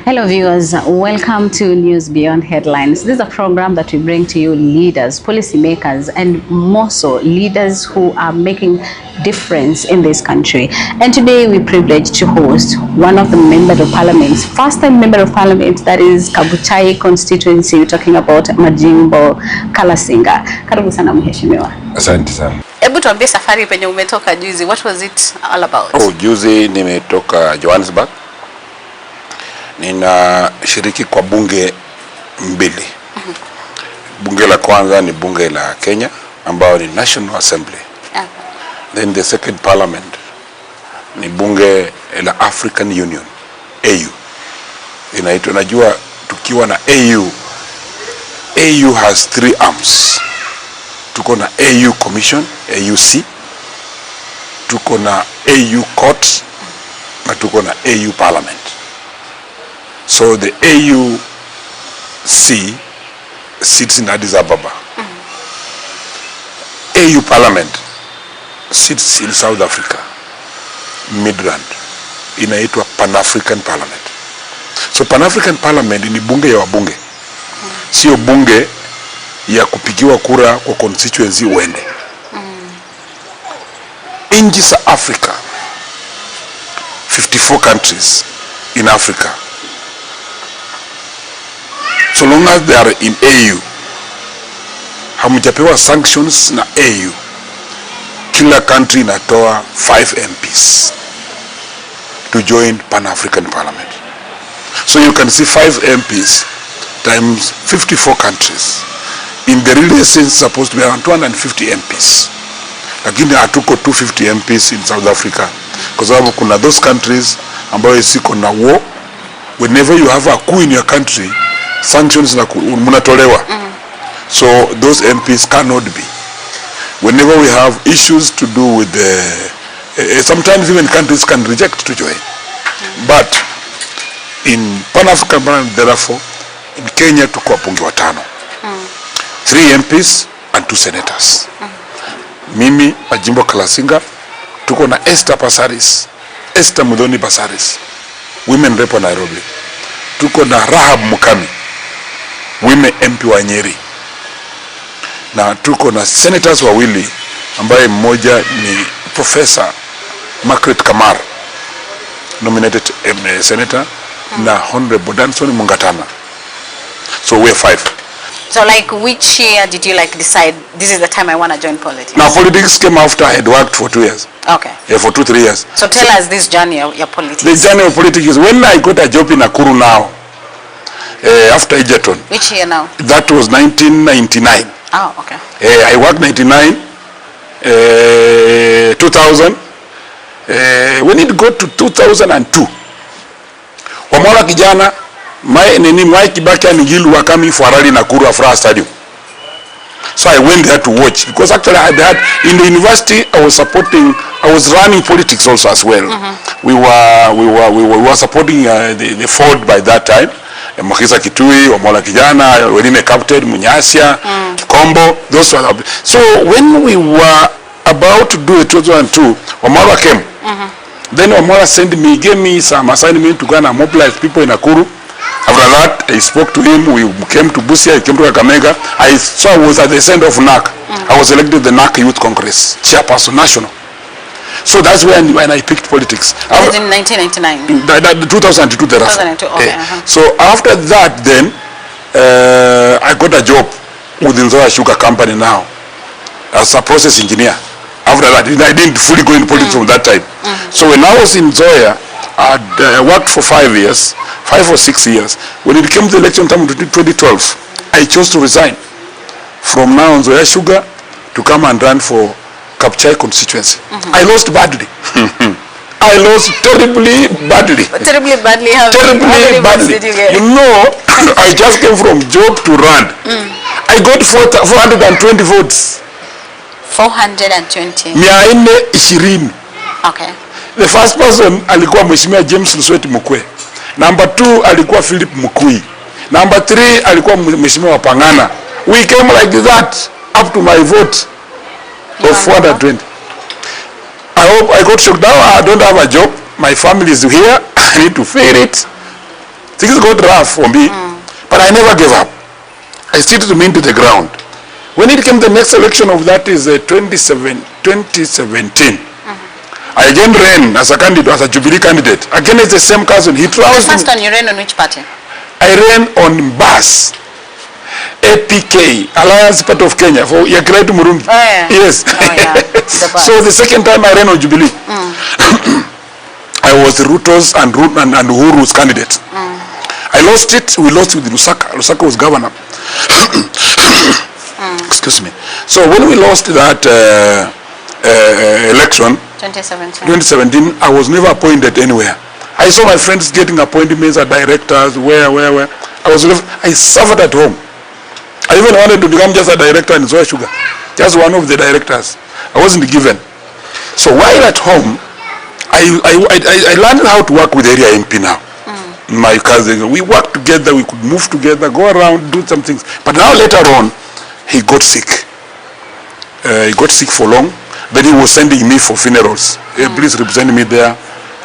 Hello viewers, welcome to News Beyond Headlines. This is a program that we bring to you leaders, policymakers, and more so leaders who are making difference in this country. And today we're privileged to host one of the members of parliament, first time member of parliament, that is Kabuchai constituency. We're talking about Majimbo, Kalasinga. Karibu sana mheshimiwa. Asante sana. Hebu tuambie safari penye umetoka juzi, what was it all about? Juzi nimetoka Johannesburg. Nina shiriki kwa bunge mbili. Bunge la kwanza ni bunge la Kenya ambao ni National Assembly. Then the second parliament ni bunge la African Union, AU. Inaitwa, najua tukiwa na AU has 3 arms. Tuko na AU Commission, AUC. Tuko na AU Court na tuko na AU Parliament. So the AUC sits in Addis Ababa. AU Parliament sits in South Africa, Midrand. Inaitwa Pan-African Parliament. So Pan-African Parliament ni bunge ya wabunge. Sio bunge ya kupigiwa kura kwa constituency uende. Nchi za Africa, 54 countries in Africa, so long as they are in AU, hamujapewa sanctions na AU, kila country inatoa 5 MPs to join Pan-African Parliament. So you can see 5 MPs times 54 countries. In the real sense, supposed to be around 250 MPs. Lakini hatuko 250 MPs in South Africa. Kwa sababu kuna those countries ambayo isiko na war. Whenever you have a coup in your country, sanctions na munatolewa. So those MPs cannot be. Whenever we have issues to do with the sometimes even countries can reject to join. But in Pan-African Parliament, therefore, in Kenya tuko wabunge watano. 3 MPs and 2 senators. Mimi Majimbo Kalasinga, tuko na Esther Mudhoni Basaris, women rep wa Nairobi. Tuko na Rahab Mukami, women MP wa Nyeri. Na tuko na senators wawili ambaye mmoja ni Professor Margaret Kamar, nominated senator, na Honorable Danson Mungatana. So we are 5. So like which year did you decide this is the time I want to join politics? Now politics came after I had worked for 2 years. Okay. Yeah, for 2-3 years. So tell us this journey of your politics. The journey of politics is when I got a job in Nakuru now, after Egerton. Which year now? That was 1999. Oh, okay. I worked 99, 2000. When it got to 2002, Wamala kijana, my Kibaki and Gilu were coming for a rally in Nakuru Afra Stadium. So I went there to watch, because actually I had in the university I was running politics also as well. We were supporting the Ford by that time. Mokisa Kitui, Wamola Kijana, Wenime Captain, Munyasia, Kikombo, those were. So when we were about to do it 2002, Wamola came. Then Wamola gave me some assignment to go and mobilize people in Nakuru. After that, I spoke to him. We came to Busia, he came to Kakamega. I was at the center of NAC. I was elected the NAC Youth Congress chairperson national. So that's when I picked politics. That was in 1999. 2002 thereafter. 2002, okay. So after that, then I got a job with the Zoya Sugar Company now as a process engineer. After that, I didn't fully go in politics from that time. So when I was in Zoya, I worked for 5 years, 5 or 6 years. When it came to the election time in 2012, I chose to resign from now on Zoya Sugar to come and run for Kabuchai constituency. I lost badly. I lost terribly badly. Terribly badly? How many votes did you get? You know, I just came from job to run. I got 420 votes. 420? 420. Okay. The first person alikuwa Mheshimiwa James Lusweti Mukwe. Number 2 alikuwa Philip Mukui. Number 3 alikuwa Mheshimiwa Pangana. We came like that up to my vote of 420. I hope I got shocked. Now I don't have a job. My family is here. I need to feed it. Things got rough for me, but I never gave up. I still remained to the ground. When it came the next election of that is 2017, I again ran as a candidate, as a Jubilee candidate, against the same cousin. He trounced me. First one, you ran on which party? I ran on BAS, APK, Alliance Part of Kenya, for Yakiraitu Murungi. Oh, yeah. Yes. Oh, yeah. So the second time I ran on Jubilee, I was Ruto's and Uhuru's candidate. I lost it. We lost with Lusaka. Lusaka was governor. Excuse me. So when we lost that election, 2017, I was never appointed anywhere. I saw my friends getting appointments as directors, where. I suffered at home. I even wanted to become just a director in Zoya Sugar, just one of the directors. I wasn't given. So while at home, I learned how to work with area MP now. My cousin, we worked together, we could move together, go around, do some things. But now later on, he got sick. He got sick for long. Then he was sending me for funerals. Hey, please represent me there,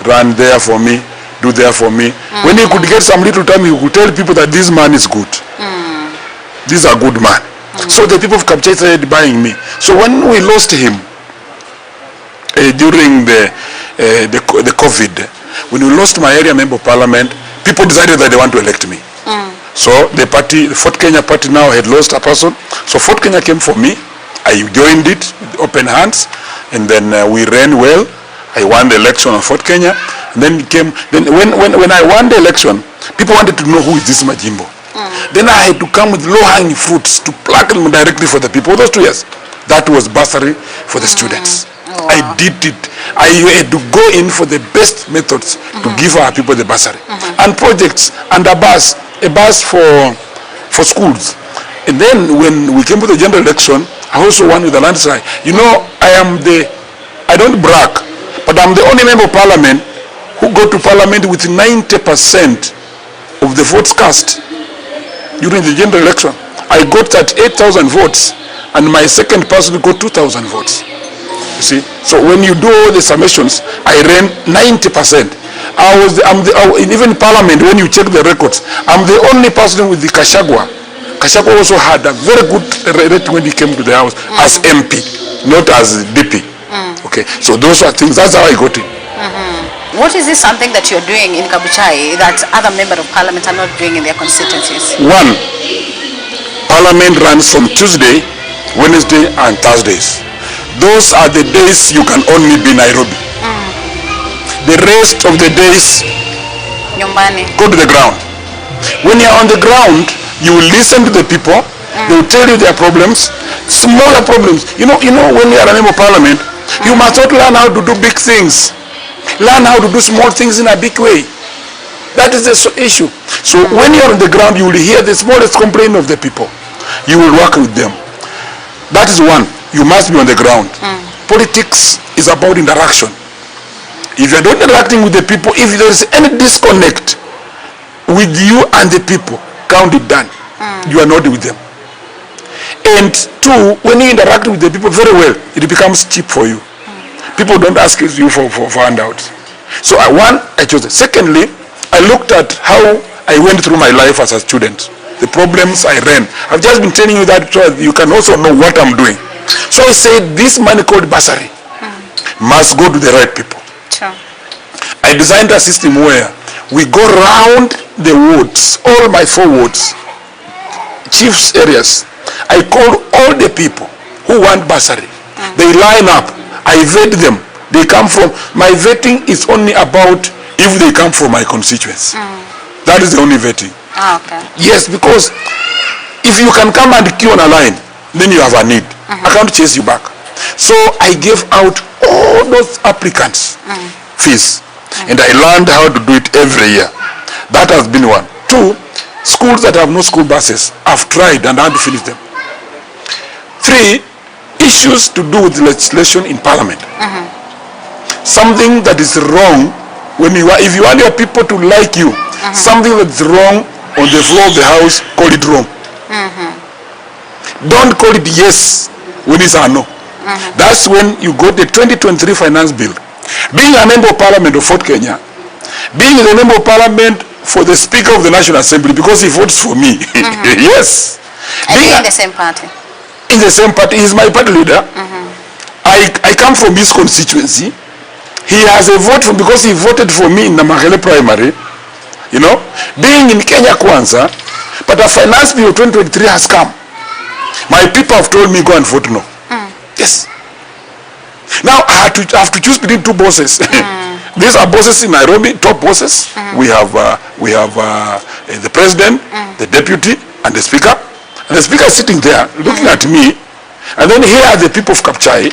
run there for me, do there for me. When he could get some little time, he could tell people that this man is good. This is a good man. So the people of Kapchai started buying me. So when we lost him during the COVID, when we lost my area member of parliament, people decided that they want to elect me. So the Fort Kenya party now had lost a person. So Fort Kenya came for me. I joined it with open hands, and then we ran well. I won the election on Fort Kenya. And then when I won the election, people wanted to know who is this Majimbo. Then I had to come with low-hanging fruits to pluck them directly for the people. Those 2 years, that was bursary for the students. Wow. I did it. I had to go in for the best methods to give our people the bursary. And projects, and a bus for schools. And then when we came to the general election, I also won with the landslide. You know, I don't brag, but I'm the only member of parliament who got to parliament with 90% of the votes cast during the general election. I got 38,000 votes, and my second person got 2,000 votes. You see, so when you do all the summations, I ran 90%. Even parliament, when you check the records, I'm the only person with the Kashagwa. Kashagwa also had a very good rating when he came to the house as MP, not as DP. Okay, so those are things. That's how I got it. What is this something that you're doing in Kabuchai that other members of parliament are not doing in their constituencies? One, parliament runs from Tuesday, Wednesday, and Thursdays. Those are the days you can only be Nairobi. The rest of the days, go to the ground. When you're on the ground, you will listen to the people. They will tell you their problems, smaller problems. You know, when you are a member of parliament, you must not learn how to do big things. Learn how to do small things in a big way. That is the issue. So when you're on the ground, you will hear the smallest complaint of the people. You will work with them. That is one. You must be on the ground. Politics is about interaction. If you're not interacting with the people, if there is any disconnect with you and the people, count it done. You are not with them. And two, when you interact with the people very well, it becomes cheap for you. People don't ask you for handouts. So I chose it. Secondly, I looked at how I went through my life as a student. The problems I ran. I've just been telling you that so you can also know what I'm doing. So I said this money called bursary must go to the right people. Sure. I designed a system where we go round the wards, all my 4 wards, chiefs areas. I call all the people who want bursary. They line up. I vet them. They come from, my vetting is only about if they come from my constituents. That is the only vetting. Okay. Yes, because if you can come and queue on a line, then you have a need. I can't chase you back. So I gave out all those applicants fees. And I learned how to do it every year. That has been one. 2, schools that have no school buses, I've tried and I had to finish them. 3, issues to do with legislation in parliament. Something that is wrong, if you want your people to like you, something that's wrong on the floor of the house, call it wrong. Don't call it yes when it's a no. That's when you got the 2023 finance bill. Being a member of parliament of Fort Kenya, being the member of parliament for the Speaker of the National Assembly because he votes for me. Yes. And in the same party? In the same party. He's my party leader. I come from his constituency. He has a vote for, because he voted for me in the Mahele primary, you know, being in Kenya Kwanza, but the finance bill 2023 has come. My people have told me go and vote no. Yes. Now I have to choose between two bosses. These are bosses in Nairobi, top bosses. We have the president, the deputy, and the speaker. And the speaker is sitting there looking at me. And then here are the people of Kapchai.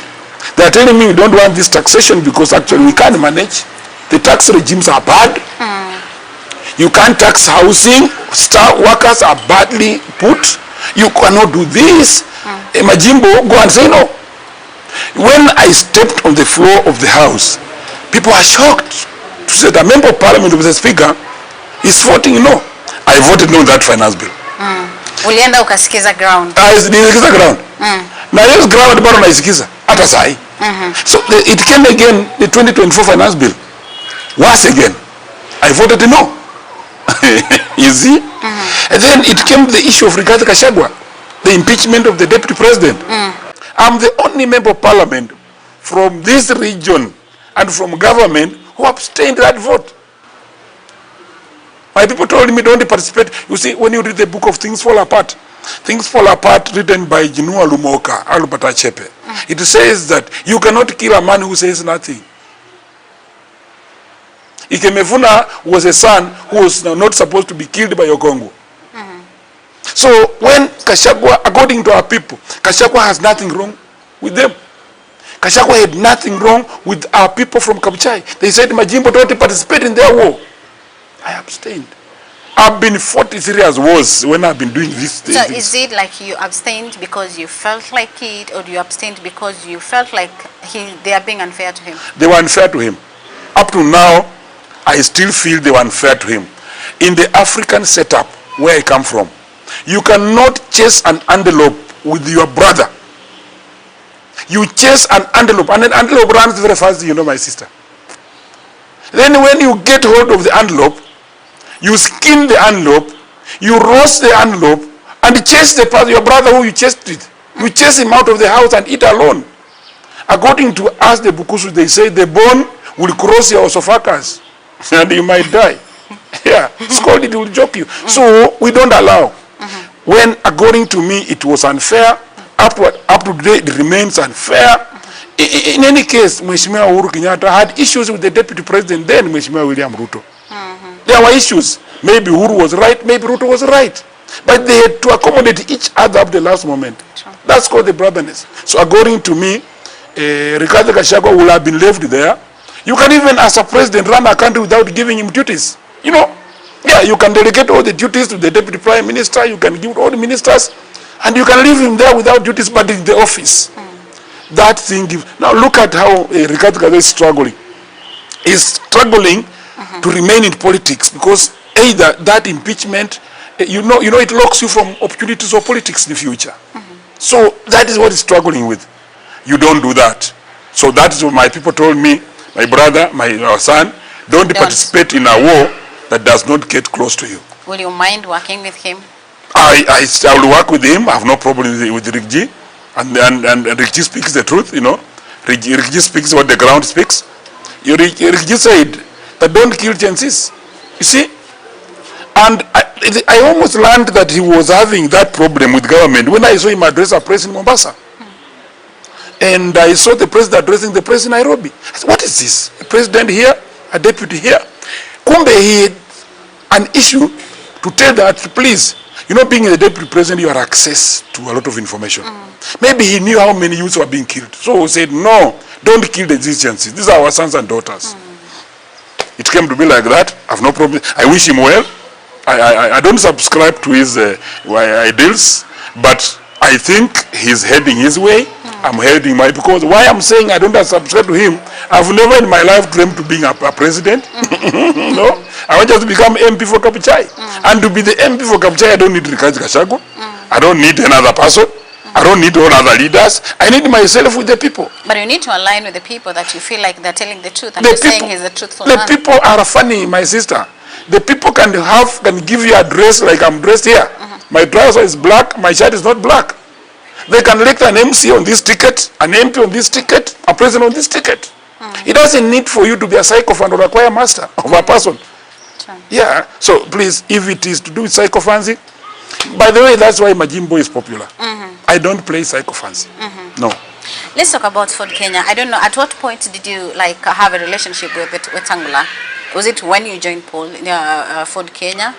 They are telling me we don't want this taxation because actually we can't manage. The tax regimes are bad. You can't tax housing. Star workers are badly put. You cannot do this. Majimbo, go and say no. When I stepped on the floor of the house, people are shocked to say the member of parliament with the speaker is voting no. I voted no on that finance bill. Ulienda ukasikiza ground. Nisikiza ground. Na hiyo ground bado naisikiza hata sahi. So it came again, the 2024 finance bill. Once again, I voted no. You see? And then it came the issue of Rigathi Gachagua, the impeachment of the deputy president. I'm the only member of parliament from this region and from government who abstained that vote. My people told me don't participate. You see, when you read the book of Things Fall Apart written by Jinua Lumoka, Albert Achepe, it says that you cannot kill a man who says nothing. Ikemefuna was a son who was not supposed to be killed by Ogongo. So when Gachagua, according to our people, Gachagua has nothing wrong with them. Gachagua had nothing wrong with our people from Kapchai. They said, Majimbo, don't participate in their war. I abstained. I've been 43 years wars when I've been doing this thing. So is it like you abstained because you felt like it, or do you abstained because you felt like they are being unfair to him? They were unfair to him. Up to now, I still feel they were unfair to him. In the African setup where I come from, you cannot chase an antelope with your brother. You chase an antelope, and an antelope runs very fast, you know, my sister. Then when you get hold of the antelope, you skin the antelope, you roast the antelope, and chase your brother who you chased with. You chase him out of the house and eat alone. According to us, the Bukusu, they say the bone will cross your esophagus, and you might die. Yeah, scolded will choke you. So we don't allow. When, according to me, it was unfair, up to today it remains unfair. In any case, Mheshimiwa Uhuru Kenyatta had issues with the deputy president then, Mheshimiwa William Ruto. There were issues. Maybe Uhuru was right, maybe Ruto was right. But they had to accommodate each other up to the last moment. That's called the brotherness. So according to me, Rigathi Gachagua will have been left there. You can even, as a president, run a country without giving him duties. You know? Yeah, you can delegate all the duties to the deputy prime minister, you can give all the ministers, and you can leave him there without duties, but in the office. That thing. Now look at how Rigathi Gachagua is struggling. He's struggling to remain in politics because either that impeachment, you know, it locks you from opportunities of politics in the future. So that is what he's struggling with. You don't do that. So that is what my people told me, my brother, my son, don't participate in a war that does not get close to you. Will you mind working with him? I will work with him. I have no problem with Rick G. And Rick G speaks the truth, you know. Rick G speaks what the ground speaks. Rick G said that don't kill chances. You see? And I almost learned that he was having that problem with government when I saw him address a press in Mombasa. And I saw the president addressing the press in Nairobi. I said, what is this? A president here, a deputy here. Kumbe he had an issue to tell that, please, you know, being a deputy president, you have access to a lot of information. Maybe he knew how many youths were being killed. So he said, no, don't kill the Egyptians. These are our sons and daughters. It came to be like that. I have no problem. I wish him well. I don't subscribe to his ideals, but I think he's heading his way. I'm heading my, because why I'm saying I don't subscribe to him, I've never in my life dreamed of being a president. No, I want just to become MP for Kapchai. And to be the MP for Kapchai, I don't need Rigathi Gachagua. I don't need another person. I don't need all other leaders. I need myself with the people. But you need to align with the people that you feel like they're telling the truth and you're saying he's a truthful man. The people are funny, my sister. The people can give you a dress like I'm dressed here. My trouser is black, my shirt is not black. They can elect an MC on this ticket, an MP on this ticket, a president on this ticket. It doesn't need for you to be a sycophant or a choir master of a person. Sure. Yeah, so please, if it is to do with sycophancy, by the way, that's why Majimbo is popular. I don't play sycophancy. No. Let's talk about Ford Kenya. I don't know, at what point did you have a relationship with Wetangula? Was it when you joined Ford Kenya?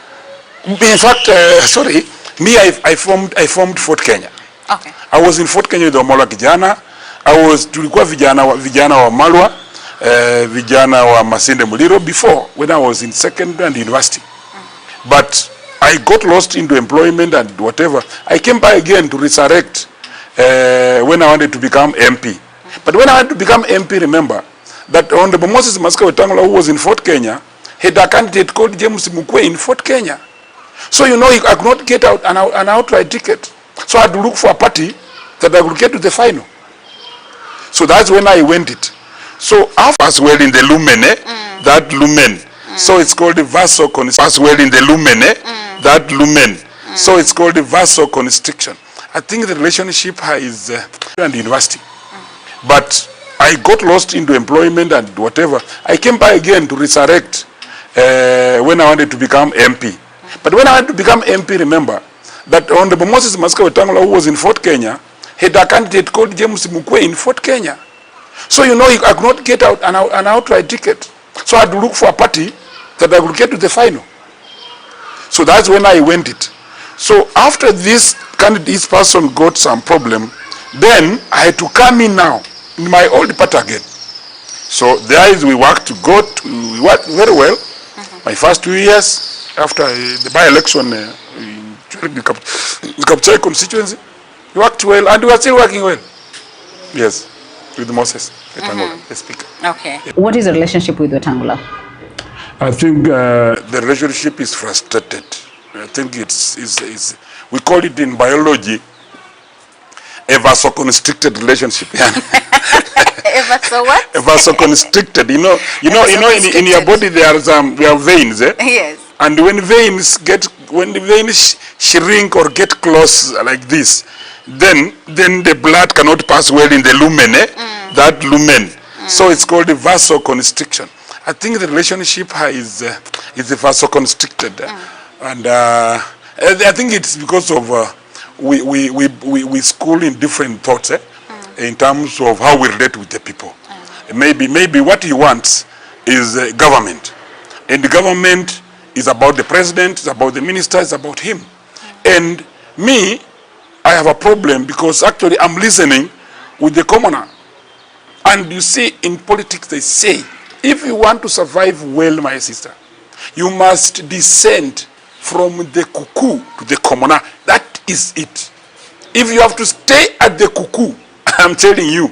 In fact, sorry, me, I formed Ford Kenya. Okay. I was in Fort Kenya with Omola Kijana. Tulikuwa vijana wa Malwa, vijana wa Masinde Muliro before, when I was in secondary and university. But I got lost into employment and whatever. I came back again to resurrect when I wanted to become MP. But when I wanted to become MP, remember that Honorable Moses Masika Wetangula, who was in Fort Kenya, had a candidate called James Mukwe in Fort Kenya. So I could not get out an outright ticket. So I had to look for a party that I would get to the final. So that's when I went it. So after as well in the lumen, that lumen. So it's called the vasoconstriction. As well in the lumen, that lumen. So it's called the vasoconstriction. I think the relationship is in the university. But I got lost into employment and whatever. I came back again to resurrect when I wanted to become MP. But when I wanted to become MP, remember that Honorable Moses Masika Wetangula, who was in Fort Kenya, had a candidate called James Mukwe in Fort Kenya. So I could not get out an outright ticket. So I had to look for a party that I would get to the final. So that's when I went it. So after this candidate person got some problem, then I had to come in now in my old party again. So there is we worked very well. My first 2 years after the by-election in the Kapchai constituency, we worked well and we are still working well. Yes, with Moses Wetangula, the speaker. Okay. What is the relationship with Wetangula? I think the relationship is frustrated. I think it's we call it in biology a vasoconstricted relationship. So what? A vasoconstricted. In your body there are veins. Yes. And when the veins shrink or get close like this, then the blood cannot pass well in the lumen, that lumen. So it's called a vasoconstriction. I think the relationship is vasoconstricted, and I think it's because of we school in different thoughts in terms of how we relate with the people. Maybe what he wants is government, and the government is about the president, it's about the minister, it's about him. And me, I have a problem because actually I'm listening with the commoner. And you see, in politics they say, if you want to survive well, my sister, you must descend from the cuckoo to the commoner. That is it. If you have to stay at the cuckoo, I'm telling you,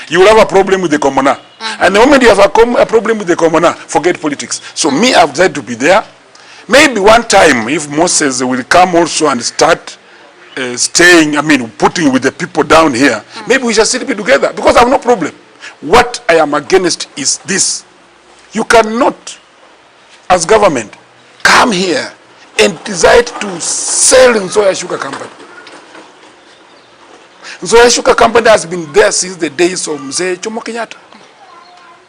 you will have a problem with the commoner. And the moment you have a problem with the commoner, forget politics. So me, I've tried to be there. Maybe one time, if Moses will come also and start putting with the people down here, maybe we shall still be together because I have no problem. What I am against is this. You cannot, as government, come here and decide to sell Nzoia Sugar Company. Nzoia Sugar Company has been there since the days of Mzee Jomo Kenyatta,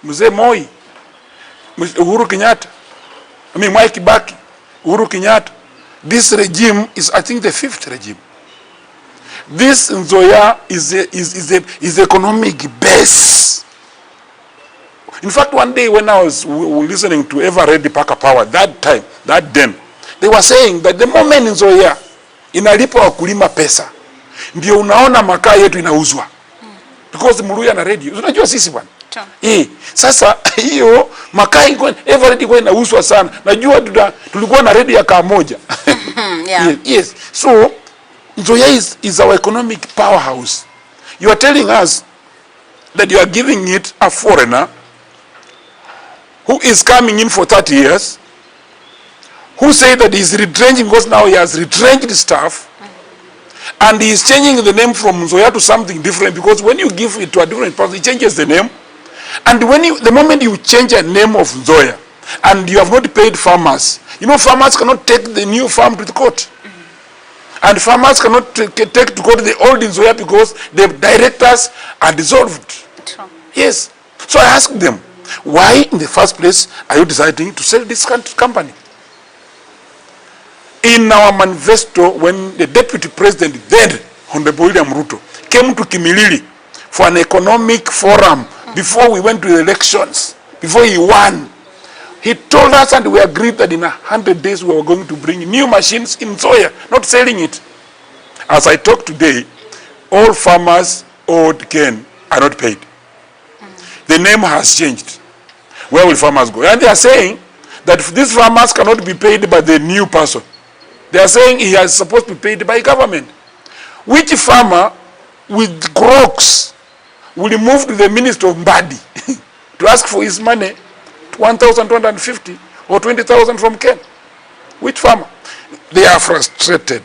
Mzee Moi, Uhuru Kenyatta, Mwai Kibaki, Uhuru Kenyatta. This regime is, I think, the 5th regime. This Nzoia is economic base. In fact, one day when I was listening to Ever Ready Paka Power, then, they were saying that the moment Nzoia inalipa wakulima pesa, ndio unaona makaa yetu inauzwa. Because Muluya na radio, unajua sisi bwana. Sasa hiyo makaa Ever Ready kwa inauzwa sana. Najua tulikuwa na radio ya kaa moja. Yeah. Yes. So Nzoia is our economic powerhouse. You are telling us that you are giving it a foreigner who is coming in for 30 years, who say that he is retrenching because now he has retrenched staff, and he is changing the name from Nzoia to something different, because when you give it to a different person, it changes the name. And the moment you change a name of Nzoia, and you have not paid farmers. You know, farmers cannot take the new farm to the court. And farmers cannot take to court the old in Zoya because the directors are dissolved. True. Yes. So I asked them, why in the first place are you deciding to sell this company? In our manifesto, when the deputy president then, Honorable William Ruto, came to Kimilili for an economic forum before we went to the elections, before he won, he told us, and we agreed that in 100 days we were going to bring new machines in soya, not selling it. As I talk today, all farmers owed Ken are not paid. The name has changed. Where will farmers go? And they are saying that these farmers cannot be paid by the new person. They are saying he is supposed to be paid by government. Which farmer with crocs will move to the Minister of Mbadi to ask for his money, 1,250 or 20,000 from Ken? Which farmer? They are frustrated.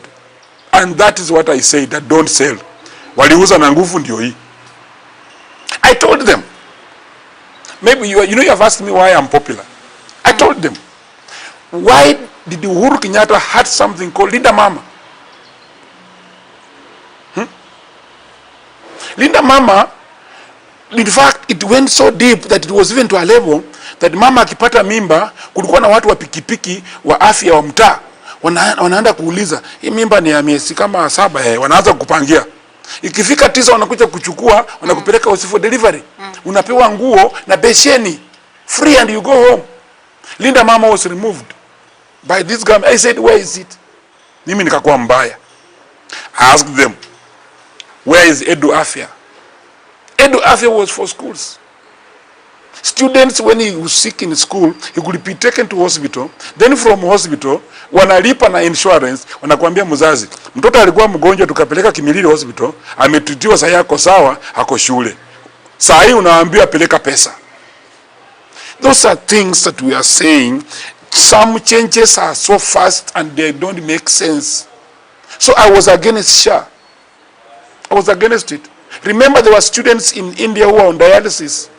And that is what I say, that don't sell. Waliuza na nguvu ndio hii. I told them. Maybe you know you have asked me why I'm popular. I told them. Why did Uhuru Kenyatta had something called Linda Mama? Linda Mama, in fact, it went so deep that it was even to a level that mama akipata mimba, kulikuwa na watu wa pikipiki wa afya wa mtaa wanaenda kuuliza, hii mimba ni ya miezi kama 7, wanaanza kupangia. Ikifika 9 wanakuja kuchukua, wanakupeleka hospitali for delivery. Unapewa nguo na besheni free and you go home. Linda Mama was removed by this government. I said, where is it? Mimi nikakuwa mbaya. I asked them, where is Edu Afya? Edu Afya was for schools. Students, when he was sick in school, he could be taken to hospital. Then from hospital, wanalipa na insurance, wanakuambia mzazi, mtoto alikuwa mgonjwa tukapeleka Kimilili hospital, ametutiwa saa yako sawa, hako shule. Saa hii unaambiwa peleka pesa. Those are things that we are saying. Some changes are so fast and they don't make sense. So I was against Shah. I was against it. Remember, there were students in India who were on dialysis.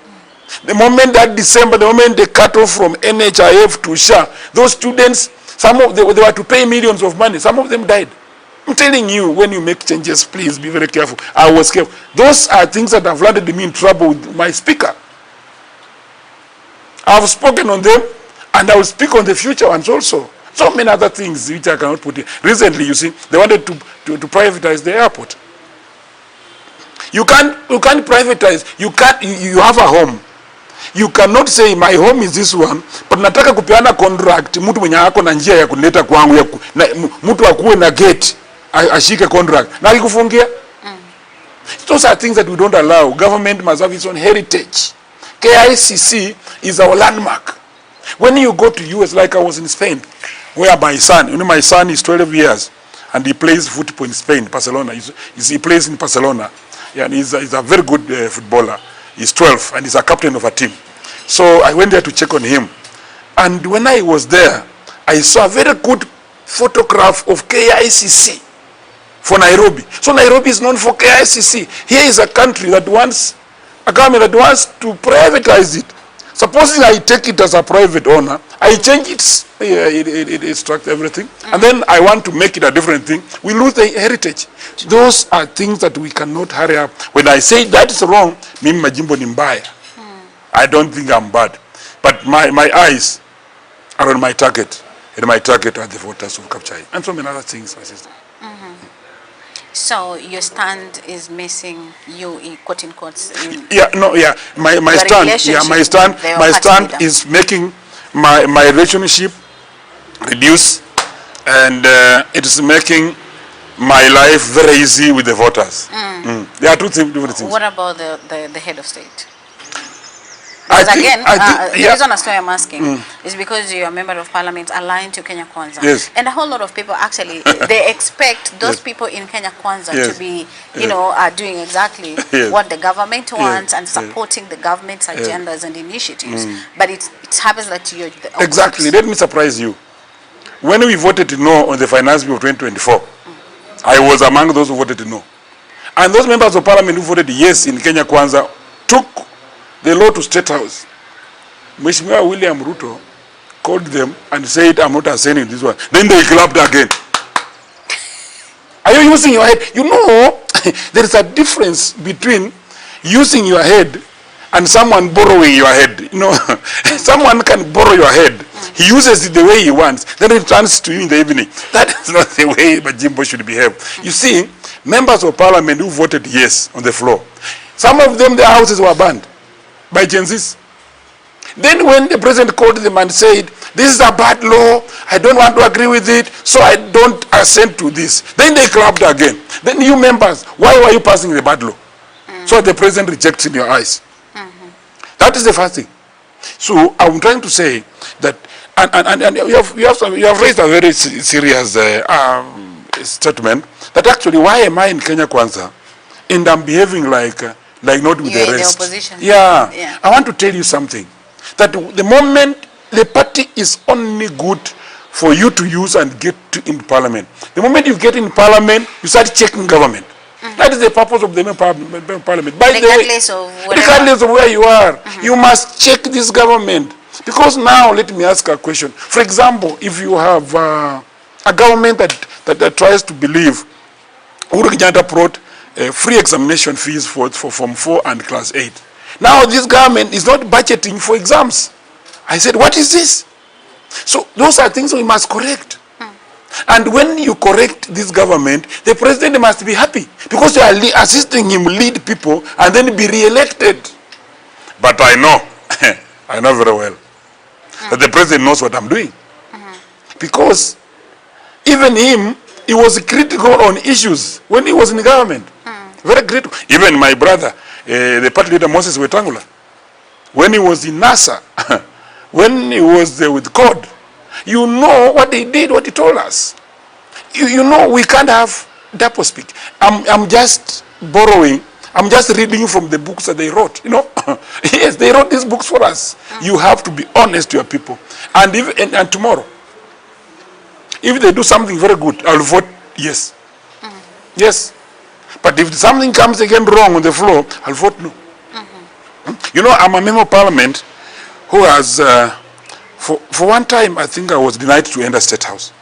The moment that December, the moment they cut off from NHIF to Shah, those students, some of them, they were to pay millions of money. Some of them died. I'm telling you, when you make changes, please be very careful. I was careful. Those are things that have landed me in trouble with my speaker. I have spoken on them, and I will speak on the future ones also. So many other things which I cannot put in. Recently, you see, they wanted to privatize the airport. You can't privatize. You have a home. You cannot say my home is this one, but nataka kupeana contract mtu mwenye ako na njia ya kuleta kwangu mtu akuwe na gate ashike contract na akikufungia. Those are things that we don't allow. Government must have its own heritage. KICC is our landmark. When you go to US, like I was in Spain, where my son, you know, my son is 12 years and he plays football in Spain, Barcelona. He plays in Barcelona. Yeah, and he's a very good footballer. He's 12 and he's a captain of a team. So I went there to check on him. And when I was there, I saw a very good photograph of KICC for Nairobi. So Nairobi is known for KICC. Here is a country that wants, a government that wants to privatize it. Supposing I take it as a private owner, I change it structure everything, and then I want to make it a different thing, we lose the heritage. Those are things that we cannot hurry up. When I say that is wrong, mimi Majimbo ni mbaya. I don't think I'm bad. But my eyes are on my target, and my target are the voters of Kapchai, and so many other things, my sister. So your stand is missing you in quote unquote. My stand is making my relationship reduce, and it is making my life very easy with the voters. There are two different things. What about the head of state? Because the reason I'm asking is because you're a member of parliament aligned to Kenya Kwanza. Yes. And a whole lot of people actually, they expect those people in Kenya Kwanza to be, you know, doing exactly what the government wants and supporting the government's agendas and initiatives. But it happens that you're the opposite. Exactly. Let me surprise you. When we voted no on the finance bill of 2024, I was among those who voted no. And those members of parliament who voted yes in Kenya Kwanza took the law to State House. Mheshimiwa William Ruto called them and said, I'm not assigning this one. Then they clapped again. Are you using your head? You know, there is a difference between using your head and someone borrowing your head. You know, someone can borrow your head. He uses it the way he wants. Then he returns to you in the evening. That is not the way Majimbo should behave. You see, members of parliament who voted yes on the floor, some of them, their houses were burned by Gen Zs. Then when the president called them and said, this is a bad law, I don't want to agree with it, so I don't assent to this. Then they clapped again. Then you members, why were you passing the bad law? So the president rejects in your eyes. That is the first thing. So I'm trying to say that, and you have raised a very serious statement, that actually why am I in Kenya Kwanza and I'm behaving like not with the rest. The opposition. Yeah. I want to tell you something. That the moment the party is only good for you to use and get in parliament, the moment you get in parliament, you start checking government. That is the purpose of the parliament. By the way, regardless of where you are, you must check this government. Because now, let me ask a question. For example, if you have a government that tries to believe Uhuru.Raila brought free examination fees for Form 4 and Class 8. Now this government is not budgeting for exams. I said, what is this? So those are things we must correct. And when you correct this government, the president must be happy because you are assisting him lead people and then be re-elected. But I know, I know very well that the president knows what I'm doing. Because even him, he was critical on issues when he was in government. Very critical. Even my brother, the party leader Moses Wetangula, when he was in NASA, when he was there with COD, you know what he did, what he told us. You know we can't have double speak. I'm just borrowing, I'm just reading from the books that they wrote. You know, yes, they wrote these books for us. You have to be honest to your people. And and tomorrow, if they do something very good, I'll vote yes. Yes. But if something comes again wrong on the floor, I'll vote no. You know, I'm a member of parliament who has, for one time, I think I was denied to enter State House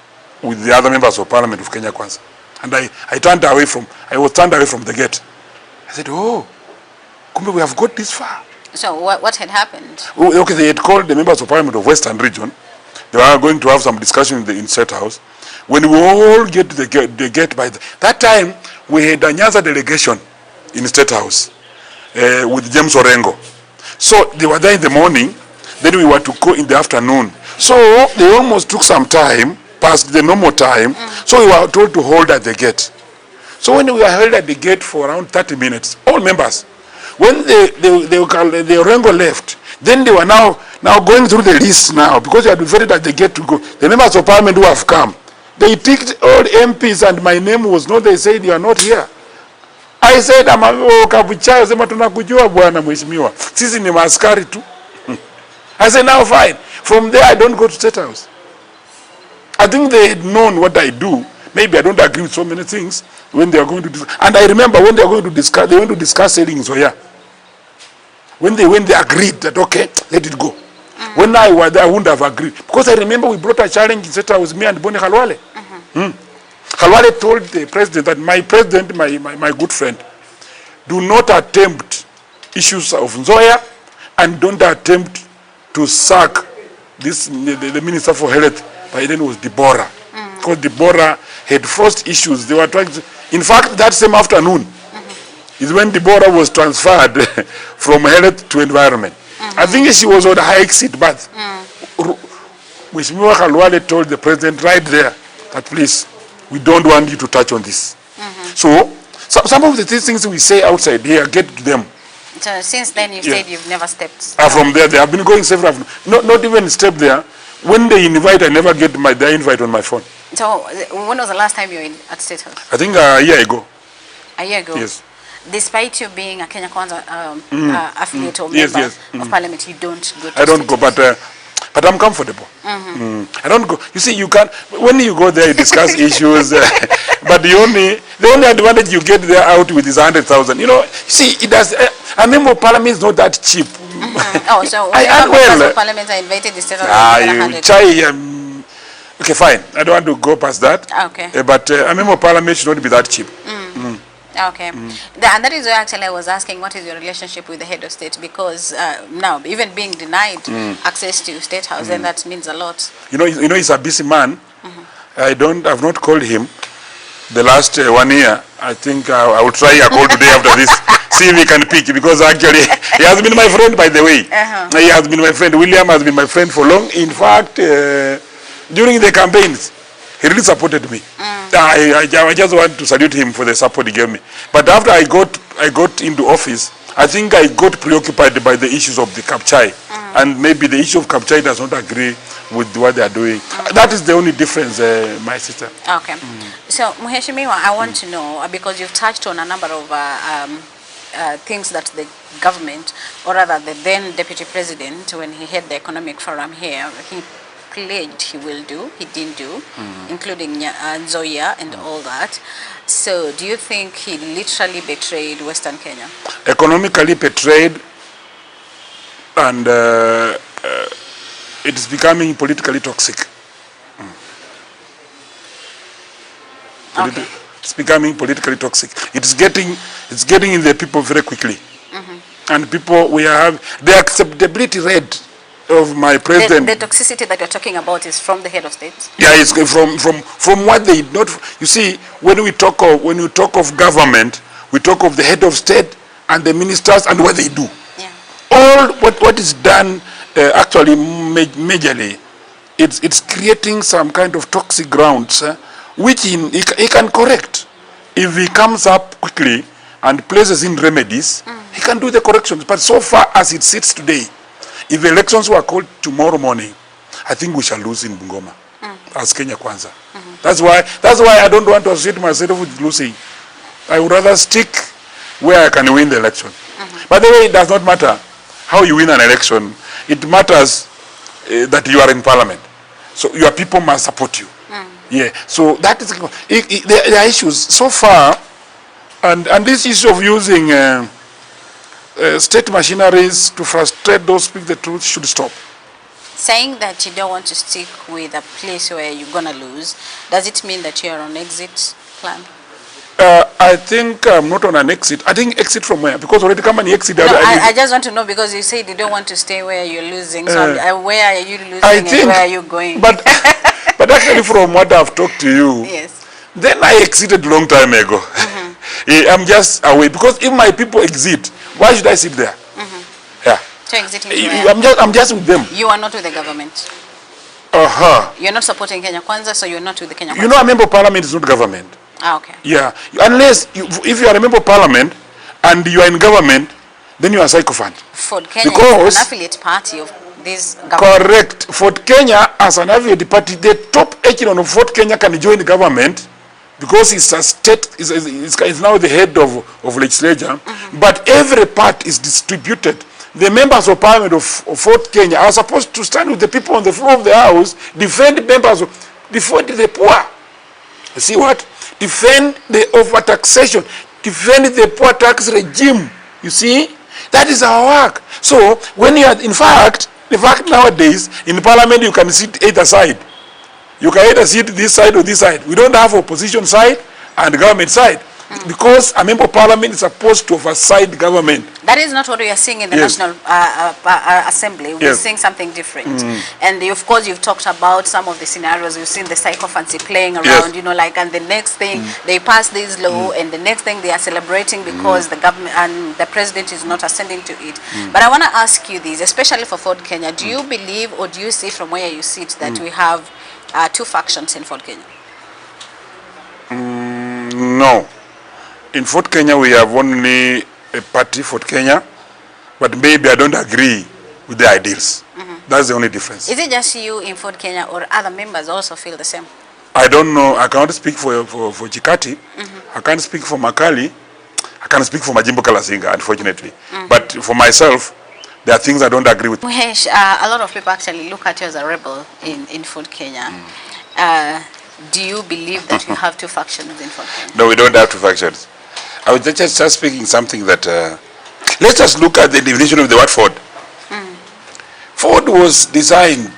with the other members of parliament of Kenya Kwanza. And I was turned away from the gate. I said, oh, kumbe we have got this far. So what had happened? Okay, they had called the members of parliament of Western region. They were going to have some discussion in State House. When we all get to the gate by that time, we had a Nyanza delegation in State House with James Orengo. So they were there in the morning, then we were to go in the afternoon. So they almost took some time, past the normal time, so we were told to hold at the gate. So when we were held at the gate for around 30 minutes, all members, when the Orengo left, then they were now going through the list now, because they had waited at the gate to go. The members of parliament who have come, they picked all MPs and my name was not, they said, you are not here. I said, Kabuchayo, sema tunakujua bwana mheshimiwa. Sisi ni maaskari tu. I said, now fine. From there, I don't go to State House. I think they had known what I do. Maybe I don't agree with so many things when they are going to discuss. And I remember when they are going to discuss, they went to discuss selling Zoya. When they agreed that, okay, let it go. When I was there, I wouldn't have agreed. Because I remember we brought a challenge in State House, me and Boni Khalwale. Khalwale told the president that my president, my good friend, do not attempt issues of Nzoya and don't attempt to sack this the Minister for Health. By then it was Deborah. Because Deborah had forced issues. They were trying to, in fact, that same afternoon is when Deborah was transferred from health to environment. I think she was on a high seat, but Mheshimiwa Khalwale told the president right there that please, we don't want you to touch on this. So some of the things we say outside here, get to them. So since then you've said you've never stepped. From there, they have been going several, not even step there. When they invite, I never get their invite on my phone. So when was the last time you were at State House? I think a year ago. A year ago? Yes. Despite you being a Kenya Kwanza affiliate or member of parliament, you don't go to I don't go, but I'm comfortable. I don't go. You see, you can't, when you go there, you discuss issues, but the only advantage you get there out with is 100,000. You know, see, it does, a member of parliament is not that cheap. Oh, so I whenever earn members well. of parliament are invited, the state house is given 100. Chai, okay, fine. I don't want to go past that. Okay. But a member of parliament should not be that cheap. Okay. And that is why actually I was asking what is your relationship with the head of state, because now even being denied access to state house, then that means a lot. You know, he's a busy man. I've not called him the last 1 year. I think I will try a call today after this, see if he can pick, because actually he has been my friend, by the way. He has been my friend. William has been my friend for long. In fact, during the campaigns, he really supported me. I just want to salute him for the support he gave me. But after I got into office, I think I got preoccupied by the issues of the Kapchai. And maybe the issue of Kapchai does not agree with what they are doing. That is the only difference, my sister. Okay. So, Mheshimiwa, I want to know, because you've touched on a number of things that the government, or rather the then Deputy President, when he had the economic forum here, he pledged he will do, he didn't do, including Nzoia and all that. So do you think he literally betrayed Western Kenya? Economically betrayed, and it is becoming politically toxic. Okay. It's becoming politically toxic. It's getting in the people very quickly. And people, the acceptability rate of my president. The toxicity that you're talking about is from the head of state? Yeah, it's from what they not. You see, when you talk of government, we talk of the head of state and the ministers and what they do. Yeah. All what is done actually majorly, it's creating some kind of toxic grounds, which he can correct if he comes up quickly and places in remedies. He can do the corrections. But so far as it sits today, if elections were called tomorrow morning, I think we shall lose in Bungoma as Kenya Kwanza. That's why I don't want to associate myself with losing. I would rather stick where I can win the election. By the way, it does not matter how you win an election. It matters that you are in parliament. So your people must support you. Yeah. So that is there are issues so far, and this issue of using state machineries to frustrate those who speak the truth should stop. Saying that you don't want to stick with a place where you're going to lose, does it mean that you're on exit plan? I think I'm not on an exit. I think exit from where? Because already come and exit. No, I just want to know, because you said you don't want to stay where you're losing. So where are you losing and where are you going? But actually from what I've talked to you, yes. Then I exited long time ago. I'm just away. Because if my people exit, why should I sit there? Yeah. So exiting where? I'm just with them. You are not with the government. You're not supporting Kenya Kwanza, so you're not with the Kenya Kwanza. You know, a member of parliament is not government. Okay. Yeah. Unless, if you are a member of parliament and you are in government, then you are a sycophant. Ford Kenya is an affiliate party of this government. Correct. Ford Kenya as an affiliate party, the top echelon of Ford Kenya can join the government because he's a state, is now the head of legislature. But every part is distributed. The members of parliament of Fort Kenya are supposed to stand with the people on the floor of the house, defend the poor. You see what? Defend the overtaxation, defend the poor tax regime. You see? That is our work. So when you are, in fact nowadays, in parliament you can sit either side. You can either sit this side or this side. We don't have opposition side and government side. Because a member of parliament is supposed to oversight government. That is not what we are seeing in the National Assembly. We're seeing something different. And of course, you've talked about some of the scenarios. You've seen the sycophancy playing around, you know, like, and the next thing they pass this law, and the next thing they are celebrating because the government and the president is not ascending to it. But I want to ask you this, especially for Fort Kenya. Do you believe, or do you see from where you sit, that we have two factions in Fort Kenya? No. In Fort Kenya, we have only a party, Fort Kenya, but maybe I don't agree with the ideals. That's the only difference. Is it just you in Fort Kenya, or other members also feel the same? I don't know. I cannot speak for Chikati. I can't speak for Makali. I can't speak for Majimbo Kalasinga, unfortunately. But for myself, there are things I don't agree with. Muhesh, a lot of people actually look at you as a rebel in Fort Kenya. Do you believe that you have two factions in Fort Kenya? No, we don't have two factions. I was just speaking something that, let's just look at the definition of the word Ford. was designed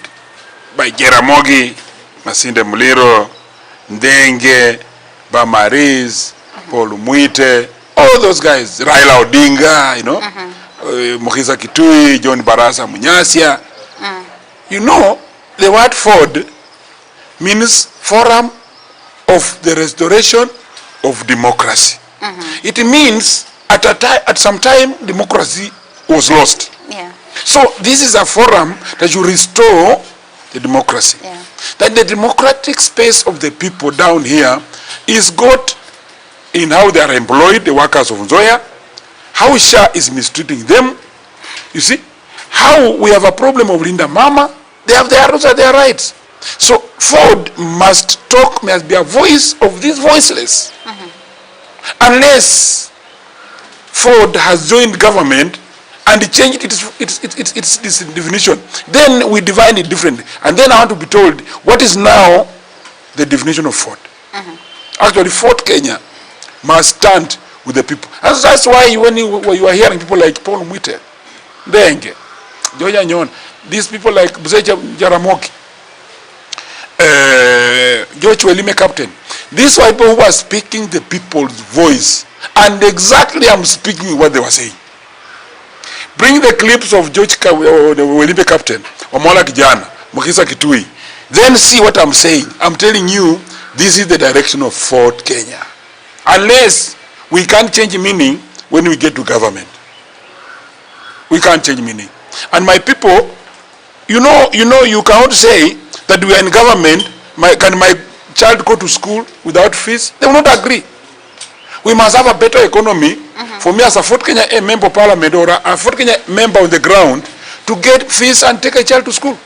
by Jaramogi, Masinde Muliro, Ndenge, Bamariz, Paul Muite, all those guys, Raila Odinga, you know, Mokiza Kitui, John Barasa Munyasia. You know, the word Ford means Forum of the Restoration of Democracy. It means at some time democracy was lost. Yeah. So this is a forum that you restore the democracy. Yeah. That the democratic space of the people down here is got in how they are employed, the workers of Nzoia, how Shah is mistreating them. You see, how we have a problem of Linda Mama, they have their rights. So Ford must talk, must be a voice of these voiceless. Unless Ford has joined government and changed its definition, then we define it differently. And then I want to be told what is now the definition of Ford. Actually, Ford Kenya must stand with the people. And that's why when you are hearing people like Paul Muite, Ndenge, Joya Nyon, these people like Buzeja Jaramogi, George Welime Captain, these are people who are speaking the people's voice. And exactly I'm speaking what they were saying. Bring the clips of George Welime Captain, Omola Kijana, Mokisa Kitui. Then see what I'm saying. I'm telling you, this is the direction of Ford Kenya. Unless we can't change meaning when we get to government. We can't change meaning. And my people, you cannot say that we are in government, can my child go to school without fees? They will not agree. We must have a better economy for me as a Fort Kenya member of parliament or a Fort Kenya member on the ground to get fees and take a child to school.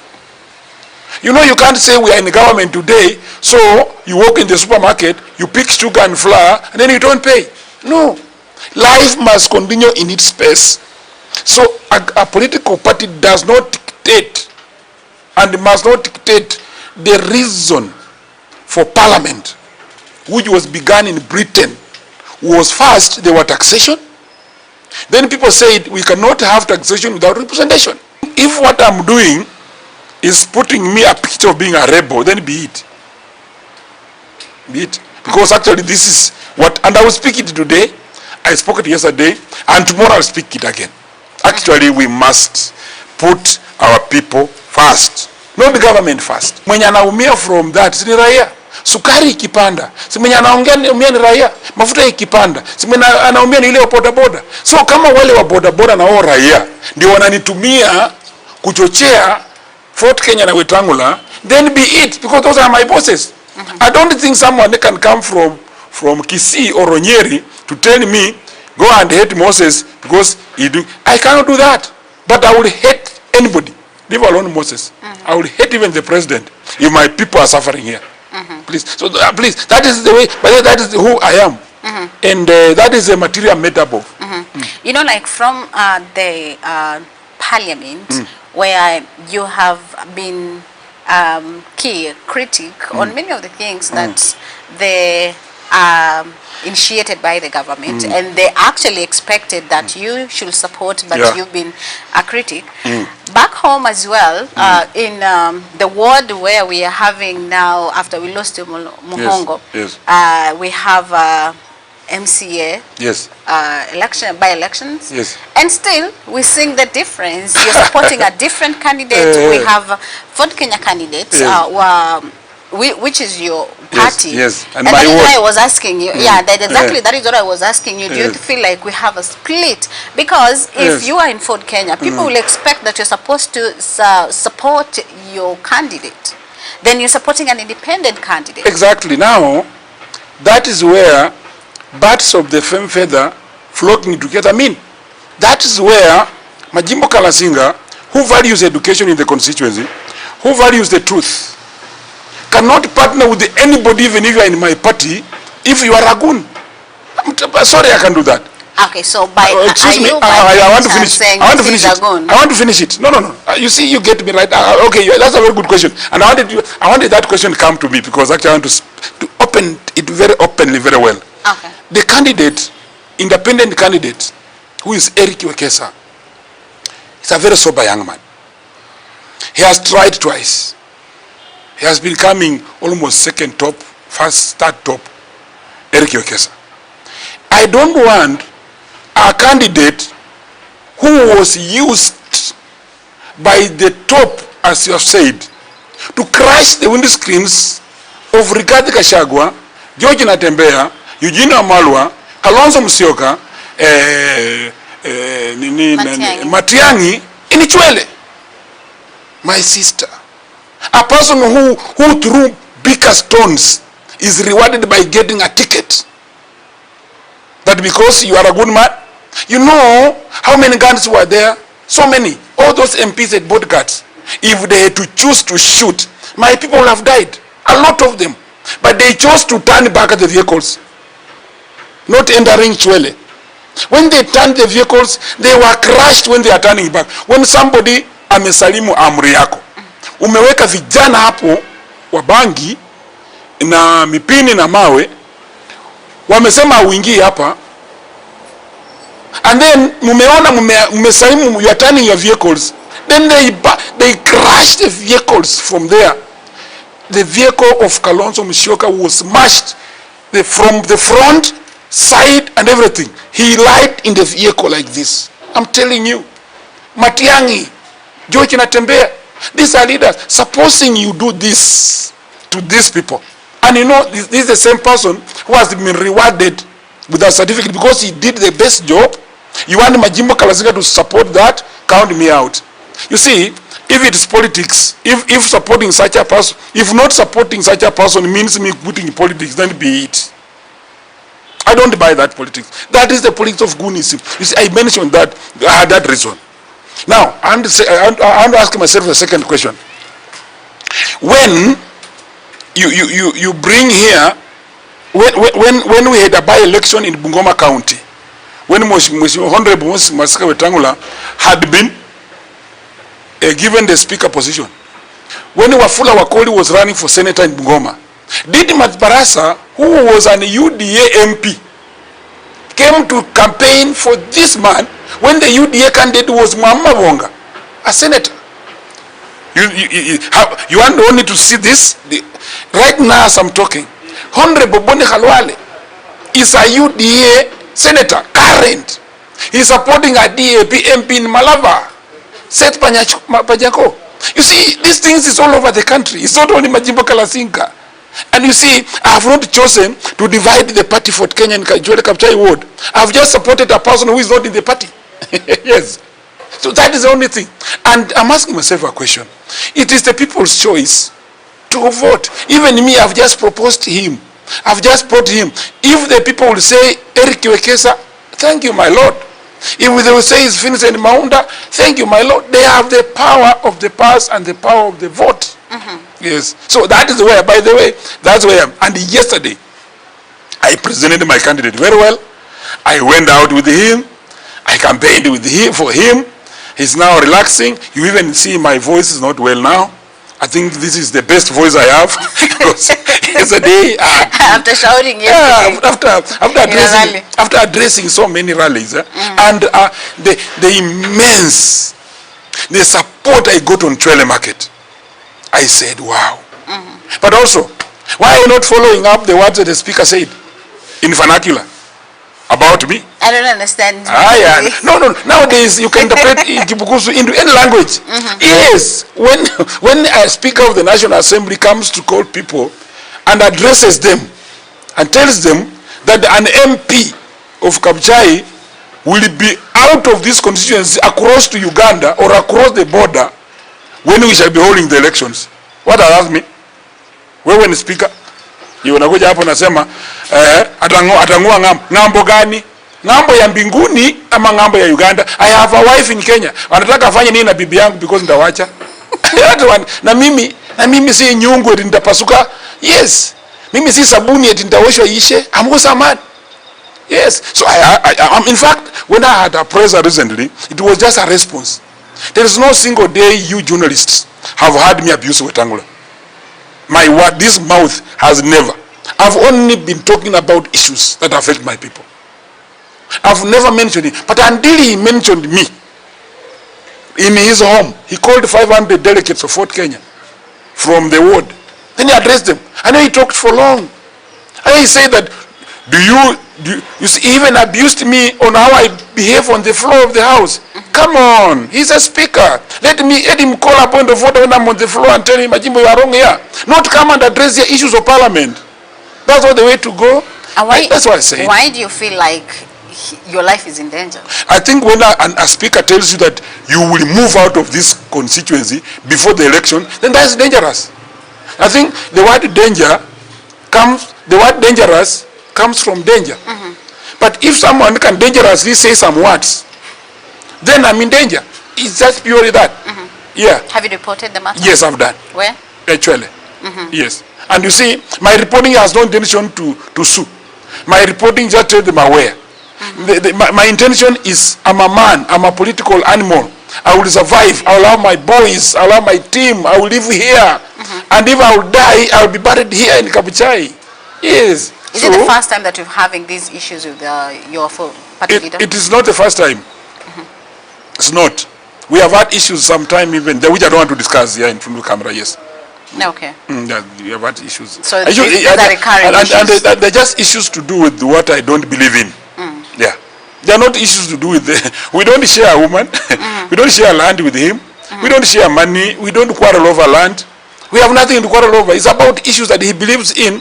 You know, you can't say we are in the government today, so you walk in the supermarket, you pick sugar and flour, and then you don't pay. No. Life must continue in its space. So a political party does not dictate and must not dictate the reason for parliament, which was begun in Britain. Was first, there were taxation. Then people said we cannot have taxation without representation. If what I'm doing is putting me a picture of being a rebel, then be it. Be it. Because actually this is what, and I will speak it today, I spoke it yesterday, and tomorrow I'll speak it again. Actually we must put our people first, not the government first. Mwenye anaumia from that, ni raia. Sukari ikipanda, si mwenye anaongea ni raia. Mafuta ikipanda, si mwenye anaumia ni ile wa bodaboda. So kama wale wa bodaboda na wao raia ndio wananitumia kuchochea Fort Kenya na Wetangula, then be it, because those are my bosses. I don't think someone can come from Kisii or Onyeri to tell me go and hate Moses because he do. I cannot do that. But I will hate anybody, leave alone Moses. I will hate even the president if my people are suffering here. Please, so please, that is the way, but that is who I am. And that is a material metaphor. You know, like from the parliament, where you have been key critic on many of the things that they initiated by the government, and they actually expected that you should support, but you've been a critic. Back home as well, in the ward where we are having now, after we lost to Muhongo, we have MCA by elections, and still we seeing the difference. You're supporting a different candidate. We have Fort Kenya candidates, which is your party. And that is word. why I was asking you. That is what I was asking you. Do you feel like we have a split? Because if you are in Fort Kenya, people will expect that you're supposed to support your candidate. Then you're supporting an independent candidate. Exactly. Now, that is where birds of the same feather flocking together mean. That is where Majimbo Kalasinga, who values education in the constituency, who values the truth, cannot partner with anybody, even if you are in my party, if you are a goon. Sorry, I can do that. Okay, so by excuse me, I want to finish. I want to finish it. No. You see, you get me right. Okay, that's a very good question, and I wanted that question to come to me because actually I want to open it very openly, very well. Okay. The candidate, independent candidate, who is Eric Wekesa, is a very sober young man. He has tried twice. He has been coming almost second top, first, third top, Eric Wekesa. I don't want a candidate who was used by the top, as you have said, to crash the windscreens of Rigathi Gachagua, George Natembeya, Eugene Wamalwa, Kalonzo Musyoka, Matiang'i in Chwele. My sister. A person who threw bigger stones is rewarded by getting a ticket. That because you are a good man. You know how many guns were there? So many. All those MPs had bodyguards. If they had to choose to shoot, my people would have died. A lot of them. But they chose to turn back at the vehicles. Not entering Chwele. When they turned the vehicles, they were crushed when they are turning back. When somebody amesalimu amri yako, umeweka vijana hapo wa bangi na mipini na mawe, wamesema uingie hapa, and then mumeona umesalimu, you are turning your vehicles, then they crash the vehicles from there. The vehicle of Kalonzo Musyoka was smashed from the front, side, and everything. He lied in the vehicle like this. I'm telling you. Matiang'i, George Natembeya, these are leaders. Supposing you do this to these people, and you know this is the same person who has been rewarded with a certificate because he did the best job. You want Majimbo Kalasinga to support that? Count me out. You see, if it is politics, if supporting such a person, if not supporting such a person means me putting in politics, then be it. I don't buy that politics. That is the politics of goonism. You see, I mentioned that I had that reason. Now, I want to ask myself the second question. When you bring here, when we had a by-election in Bungoma County, when Honorable Wetangula had been given the speaker position, when Wafula Wakoli was running for senator in Bungoma, Didi Barasa, who was an UDA MP, came to campaign for this man when the UDA candidate was Mwamba Wonga, a senator. You want only to see this? Right now as I'm talking, Honorable Boni Khalwale is a UDA senator, current. He's supporting a DAP MP in Malava, Seth Panyako. You see, these things is all over the country. It's not only Majimbo Kalasinga. And you see, I have not chosen to divide the party for Kenya and Kajole Kapchai ward. I have just supported a person who is not in the party. Yes. So that is the only thing. And I'm asking myself a question. It is the people's choice to vote. Even me, I've just proposed him. I've just brought him. If the people will say, Eric Wekesa, thank you, my Lord. If they will say it's Vincent Maunda, thank you, my Lord. They have the power of the purse and the power of the vote. Yes. So that is where, by the way, that's where I am. And yesterday, I presented my candidate very well. I went out with him. I campaigned with him for him. He's now relaxing. You even see my voice is not well now. I think this is the best voice I have. Because yesterday, after shouting yesterday, after addressing so many rallies, and the immense the support I got on Chwele Market, I said, wow. But also, why are you not following up the words that the speaker said in vernacular about me? I don't understand. Yeah. No. Nowadays, you can interpret Kibukusu into any language. Yes. When a speaker of the National Assembly comes to call people and addresses them and tells them that an MP of Kabuchai will be out of this constituency across to Uganda or across the border when we shall be holding the elections. What does that mean? Wewe ni speaker, unakuja hapo nasema atangua ngambo gani? Ngambo ya mbinguni ama ngambo ya Uganda? I have a wife in Kenya. Wanataka afanye nini na bibi yangu because ndawacha? Na mimi si nyungu eti nitapasuka. Yes. Mimi si sabuni eti nitaoshwa ishe. I'm also a man. Yes. So I'm in fact, when I had a presser recently, it was just a response. There is no single day you journalists have heard me abuse Wetangula. My word, this mouth has never. I've only been talking about issues that affect my people. I've never mentioned it. But until he mentioned me, in his home. He called 500 delegates of Fort Kenya from the ward. Then he addressed them. I know he talked for long. And he said that, you see, he even abused me on how I behave on the floor of the house. Come on, he's a speaker. Let him call a point of order when I'm on the floor and tell him, Majimbo, you are wrong here. Not come and address the issues of parliament. That's not the way to go. And why, that's what I say. Why do you feel like your life is in danger? I think when a speaker tells you that you will move out of this constituency before the election, then that's dangerous. I think the word dangerous comes from danger. But if someone can dangerously say some words, then I'm in danger. It's just purely that. Yeah. Have you reported the matter? Yes, I've done. Where? Actually. Yes. And you see, my reporting has no intention to sue. My reporting just tells them aware. My intention is, I'm a man, I'm a political animal. I will survive. I will have my boys, I will have my team, I will live here. And if I will die, I will be buried here in Kabuchai. Yes. Is it the first time that you're having these issues with your party leader? It is not the first time. It's not. We have had issues sometime even, which I don't want to discuss here in front of the camera, yes. Okay. Yeah, we have had issues. So these are recurring issues. And they're just issues to do with what I don't believe in. Yeah. They're not issues to do with we don't share a woman. We don't share land with him. We don't share money. We don't quarrel over land. We have nothing to quarrel over. It's about issues that he believes in.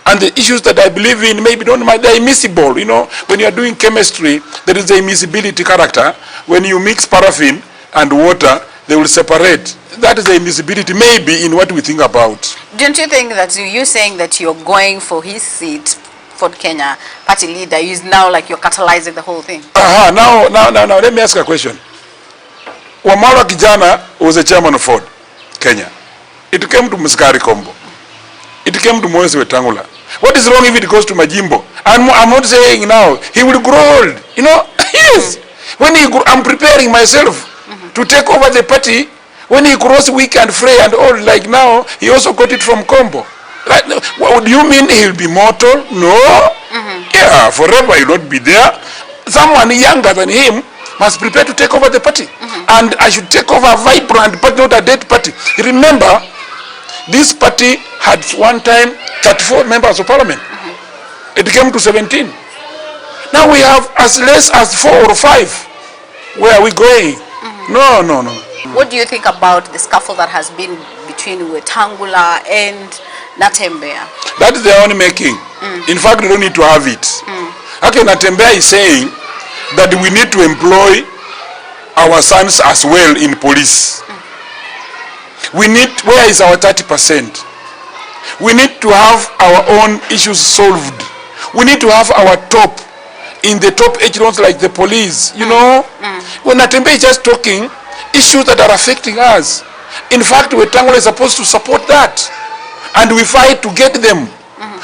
And the issues that I believe in maybe they're immiscible. You know, when you are doing chemistry, there is the immiscibility character. When you mix paraffin and water, they will separate. That is the immiscibility maybe in what we think about. Don't you think that you saying that you're going for his seat, Fort Kenya party leader, is now like you're catalyzing the whole thing? Now, let me ask a question. Wamala Kijana was a chairman of Ford Kenya. It came to Muskari Kombo. It came to Wetangula. What is wrong if it goes to Majimbo? I'm not saying now. He will grow old. You know, yes. When I'm preparing myself to take over the party. When he grows weak and frail and old, like now, he also got it from Kombo. Right? What do you mean he'll be mortal? No. Yeah, forever he'll not be there. Someone younger than him must prepare to take over the party. And I should take over a vibrant party, not a dead party. Remember, this party had one time 34 members of parliament. It came to 17. Now we have as less as 4 or 5. Where are we going? No. What do you think about the scuffle that has been between Wetangula and Natembeya? That is their own making. In fact, we don't need to have it. Okay, Natembeya is saying that we need to employ our sons as well in police. Where is our 30%? We need to have our own issues solved. We need to have our top in the top echelons like the police, you know. When Natembeya is just talking issues that are affecting us. In fact, Wetangula is supposed to support that. And we fight to get them.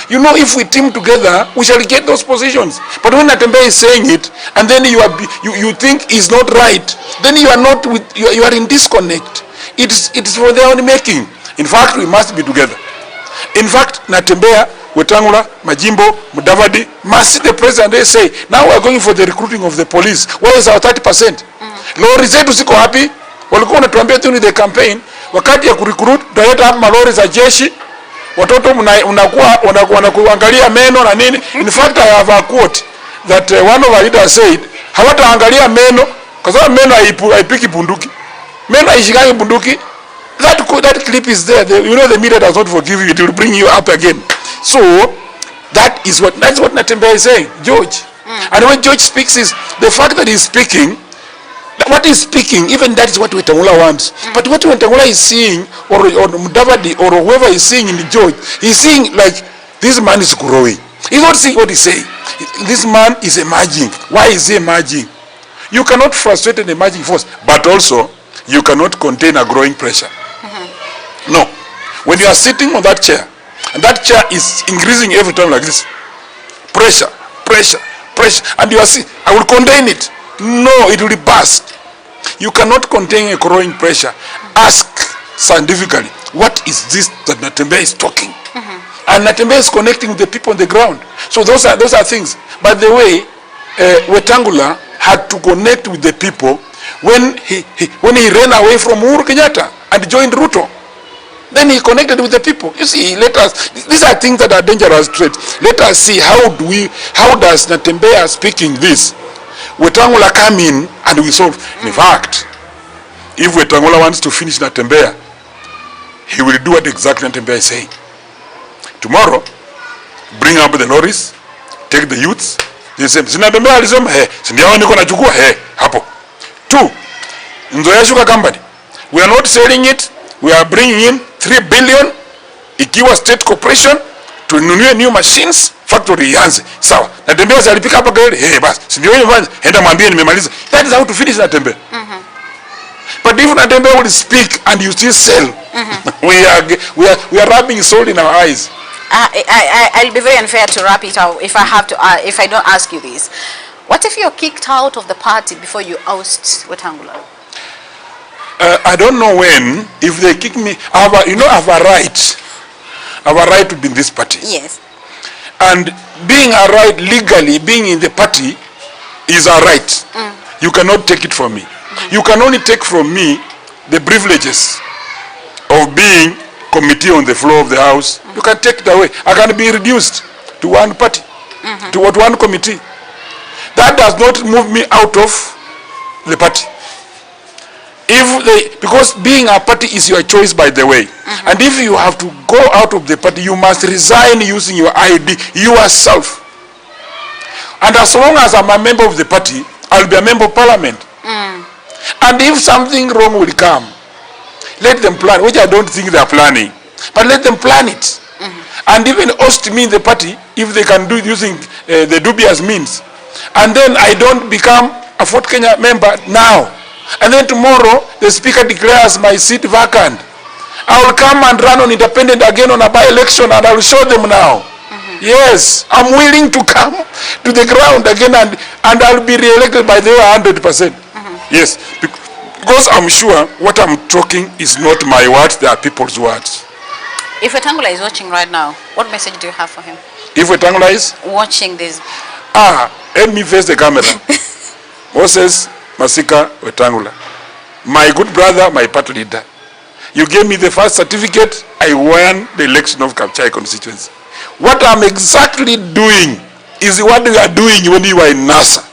You know, if we team together, we shall get those positions. But when Natembeya is saying it, and then you think is not right, then you are in disconnect. It is for their own making. In fact, we must be together. In fact, Natembeya, Wetangula, Majimbo, Mudavadi must see the president and say, now we are going for the recruiting of the police. Where is our 30%? Lori zetu siko happy. Walikuwa wanatuambia tu ni the campaign. Wakati ya kurecruit, tutaleta hapa malori za jeshi. Watoto wanakuangalia meno na nini. In fact, I have a quote that one of our leaders said, hawataangalia meno kwa sababu meno haipiki bunduki. Meno haishikani bunduki. That clip is there. You know the media does not forgive you. It will bring you up again. So that's what Natembeya is saying, George. And when George speaks is the fact that he's speaking. What he's speaking, even that is what Wetangula wants. But what Wetangula is seeing, or Mudavadi, or whoever is seeing in the George, he's seeing like this man is growing. He's not seeing what he's saying. This man is emerging. Why is he emerging? You cannot frustrate an emerging force, but also you cannot contain a growing pressure. No. When you are sitting on that chair, and that chair is increasing every time like this, pressure, and you are saying, I will contain it. No, it will burst. You cannot contain a growing pressure. Ask scientifically, what is this that Natembeya is talking? And Natembeya is connecting with the people on the ground. So those are things. By the way, Wetangula had to connect with the people when he ran away from Uhuru Kenyatta and joined Ruto. Then he connected with the people. You see, these are things that are dangerous traits. Let us see how does Natembeya speaking this, Wetangula come in and we solve. In fact, if Wetangula wants to finish Natembeya, he will do what exactly Natembeya is saying. Tomorrow, bring up the lorries, take the youths. They say, Natembeya alisema, sindiao niko nachukua, hapo. 2, Nzoia Sugar Company. We are not selling it. We are bringing in 3 billion ikiwa state corporation tununue new machines, factory ianze. Sawa. Natembeya alipika hapa gari, basi. Si ndio hiyo enda mwambie nimemaliza. That is how to finish Natembeya. But if Natembeya will speak and you still sell, we are rubbing salt in our eyes. I'll be very unfair to wrap it out if I don't ask you this. What if you're kicked out of the party before you oust Wetangula? I don't know when. If they kick me, I have a right. I have a right to be in this party. Yes. And being a right legally, being in the party is a right. You cannot take it from me. You can only take from me the privileges of being committee on the floor of the house. You can take it away. I can be reduced to one party, to one committee. That does not move me out of the party. Because being a party is your choice, by the way. And if you have to go out of the party, you must resign using your ID yourself. And as long as I'm a member of the party, I'll be a member of parliament. And if something wrong will come, let them plan, which I don't think they are planning, but let them plan it. And even host me in the party, if they can do it using the dubious means. And then I don't become a Fort Kenya member now. And then tomorrow, the speaker declares my seat vacant. I will come and run on independent again on a by-election, and I will show them now. Yes, I'm willing to come to the ground again, and I'll be re-elected by the 100%. Yes, because I'm sure what I'm talking is not my words, they are people's words. If Wetangula is watching right now, what message do you have for him? If Wetangula is watching this. Let me face the camera. Moses Masika Wetangula, my good brother, my party leader. You gave me the first certificate, I won the election of Kapchai constituency. What I'm exactly doing is what you are doing when you are in NASA.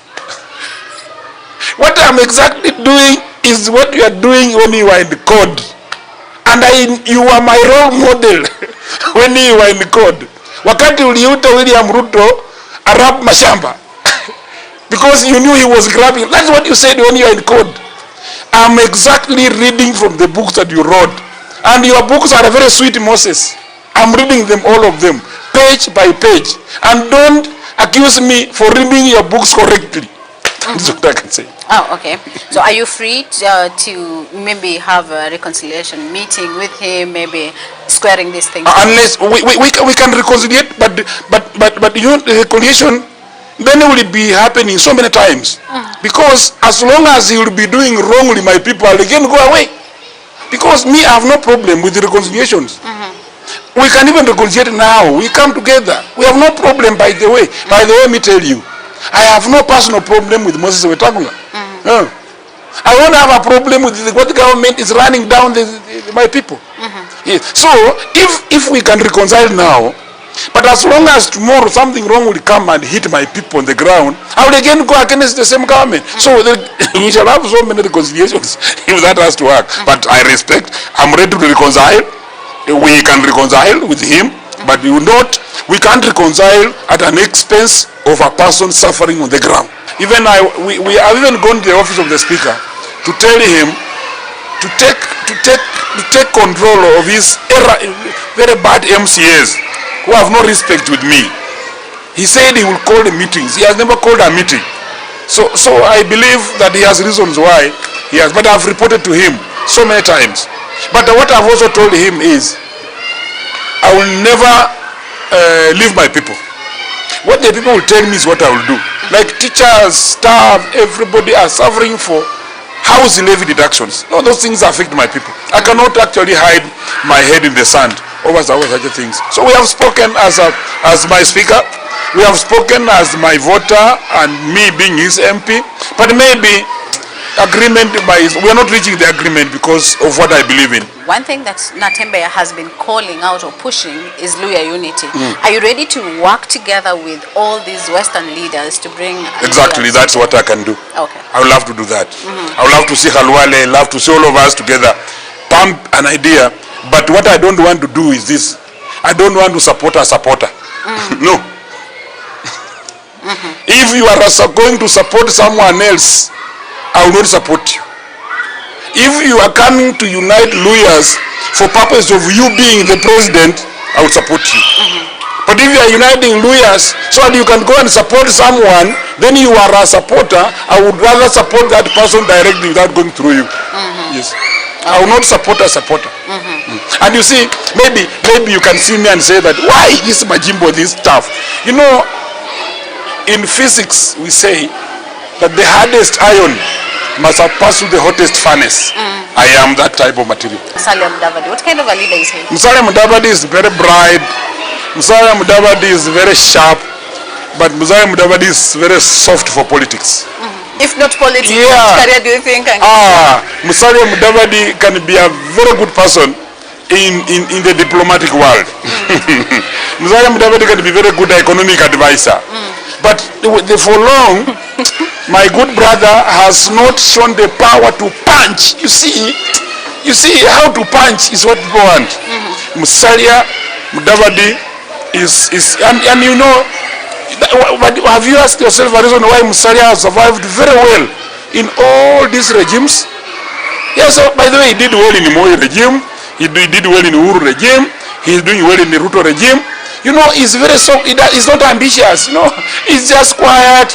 What I'm exactly doing is what you are doing when you are in the code. And you are my role model when you are in the code. Wakati uliuta William Ruto Arab mashamba. Because you knew he was grabbing. That's what you said when you are in code. I'm exactly reading from the books that you wrote. And your books are very sweet, Moses. I'm reading them, all of them, page by page. And don't accuse me for reading your books correctly. That's what I can say. Oh, okay. So are you free to maybe have a reconciliation meeting with him, maybe squaring these things? Unless we can reconcile, but you know, the reconciliation then it will be happening so many times. Because as long as he will be doing wrongly, my people will again go away. Because me, I have no problem with the reconciliations. We can even reconcile now. We come together. We have no problem, by the way. By the way, let me tell you, I have no personal problem with Moses Wetangula. I don't have a problem with what the government is running down my people. Yes. So, if we can reconcile now, but as long as tomorrow something wrong will come and hit my people on the ground, I will again go against the same government. So we shall have so many reconciliations if that has to work. But I respect, I'm ready to reconcile. We can reconcile with him, but we can't reconcile at an expense of a person suffering on the ground. Even we have even gone to the office of the speaker to tell him to take control of his very bad MCAs who have no respect with me. He said he will call the meetings. He has never called a meeting. So I believe that he has reasons why he has, but I've reported to him so many times. But what I've also told him is, I will never leave my people. What the people will tell me is what I will do. Like teachers, staff, everybody are suffering for house levy deductions. No, those things affect my people. I cannot actually hide my head in the sand over such things. So we have spoken as my speaker, we have spoken as my voter and me being his MP, but maybe agreement we are not reaching the agreement because of what I believe in. One thing that Natembeya has been calling out or pushing is Luya unity. Are you ready to work together with all these Western leaders to bring... Exactly, that's what I can do. Okay. I would love to do that. I would love to see Halwale, love to see all of us together, pump an idea. But what I don't want to do is this. I don't want to support a supporter. No. If you are going to support someone else, I will not support you. If you are coming to unite Luyas for purpose of you being the president, I will support you. But if you are uniting Luyas so that you can go and support someone, then you are a supporter. I would rather support that person directly without going through you. Yes. I will not support a supporter. And you see, maybe you can see me and say that, why this Majimbo, this stuff? You know, in physics we say that the hardest iron must have passed through the hottest furnace. I am that type of material. Musalia Mudavadi, what kind of a leader is he? Musalia Mudavadi is very bright. Musalia Mudavadi is very sharp. But Musalia Mudavadi is very soft for politics. If not politics, yeah. what career do you think? Musalia Mudavadi can be a very good person in the diplomatic world. Musalia Mudavadi can be very good economic advisor. But for long, my good brother has not shown the power to punch. You see how to punch is what people want. Musalia Mudavadi is and you know, have you asked yourself a reason why Musalia has survived very well in all these regimes? Yes, so by the way, he did well in the Moi regime, he did well in the Uhuru regime, he is doing well in the Ruto regime. You know, he's very soft, he's not ambitious, you know, he's just quiet.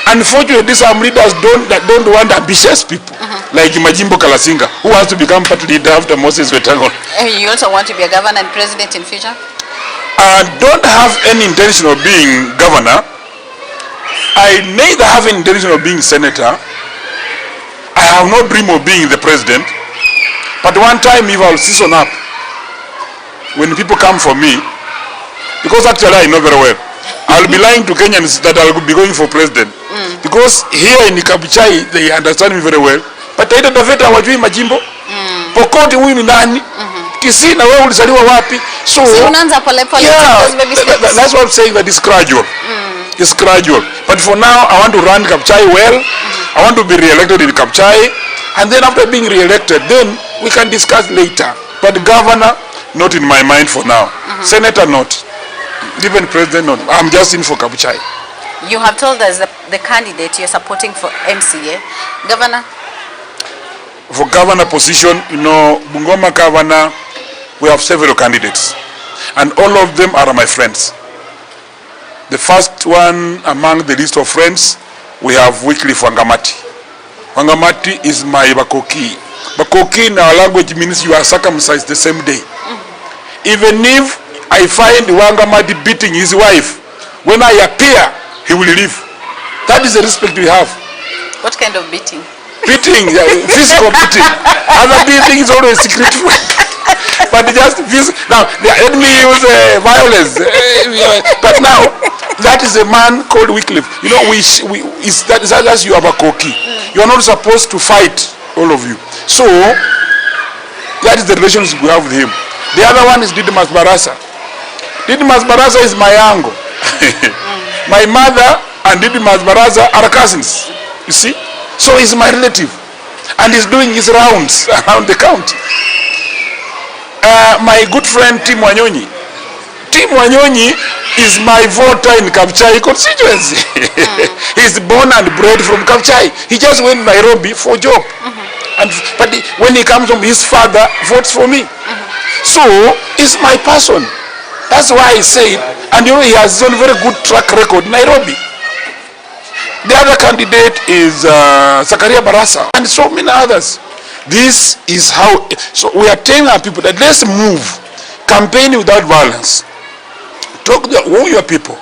Unfortunately, some leaders don't want ambitious people, like Majimbo Kalasinga, who wants to become party leader after Moses Wetangula. You also want to be a governor and president in future? I don't have any intention of being governor. I neither have any intention of being senator. I have no dream of being the president. But one time, if I'll season up, when people come for me, because actually I know very well, I'll be lying to Kenyans that I'll be going for president. Because here in Kabuchai, they understand me very well. But I don't know wajui Majimbo. Pokoti huyu ni nani? Kisii na wewe ulizaliwa wapi? So yeah, that's what I'm saying, that it's gradual. It's gradual. But for now, I want to run Kabuchai well. I want to be re-elected in Kabuchai. And then after being re-elected, then we can discuss later. But governor, not in my mind for now. Senator, not. Even president, not. I'm just in for Kabuchai. You have told us the candidate you're supporting for MCA. Governor? For governor position, you know, Bungoma governor, we have several candidates. And all of them are my friends. The first one among the list of friends, we have Wycliffe Wangamati. Wangamati is my Bakoki. Bakoki in our language means you are circumcised the same day. Even if I find Wangamati beating his wife, when I appear, he will leave. That is the respect we have. What kind of beating? Beating, physical beating. Other beating is always secret. But just physical. Now, the enemy use violence. But now, that is a man called Wycliffe. You know, that's you have a Koki. You are not supposed to fight, all of you. So, that is the relationship we have with him. The other one is Didmas Barasa. Didmas Barasa is my uncle. My mother and Didmas Barasa are cousins, you see. So he's my relative, and he's doing his rounds around the county. My good friend Tim Wanyonyi. Tim Wanyonyi is my voter in Kabuchai constituency. He's born and bred from Kabuchai. He just went to Nairobi for a job. But when he comes home, his father votes for me. So he's my person. That's why I say it. And you know, he has a very good track record in Nairobi. The other candidate is Zakaria Barasa and so many others. This is how, so we are telling our people that let's move, campaign without violence. Talk to your people.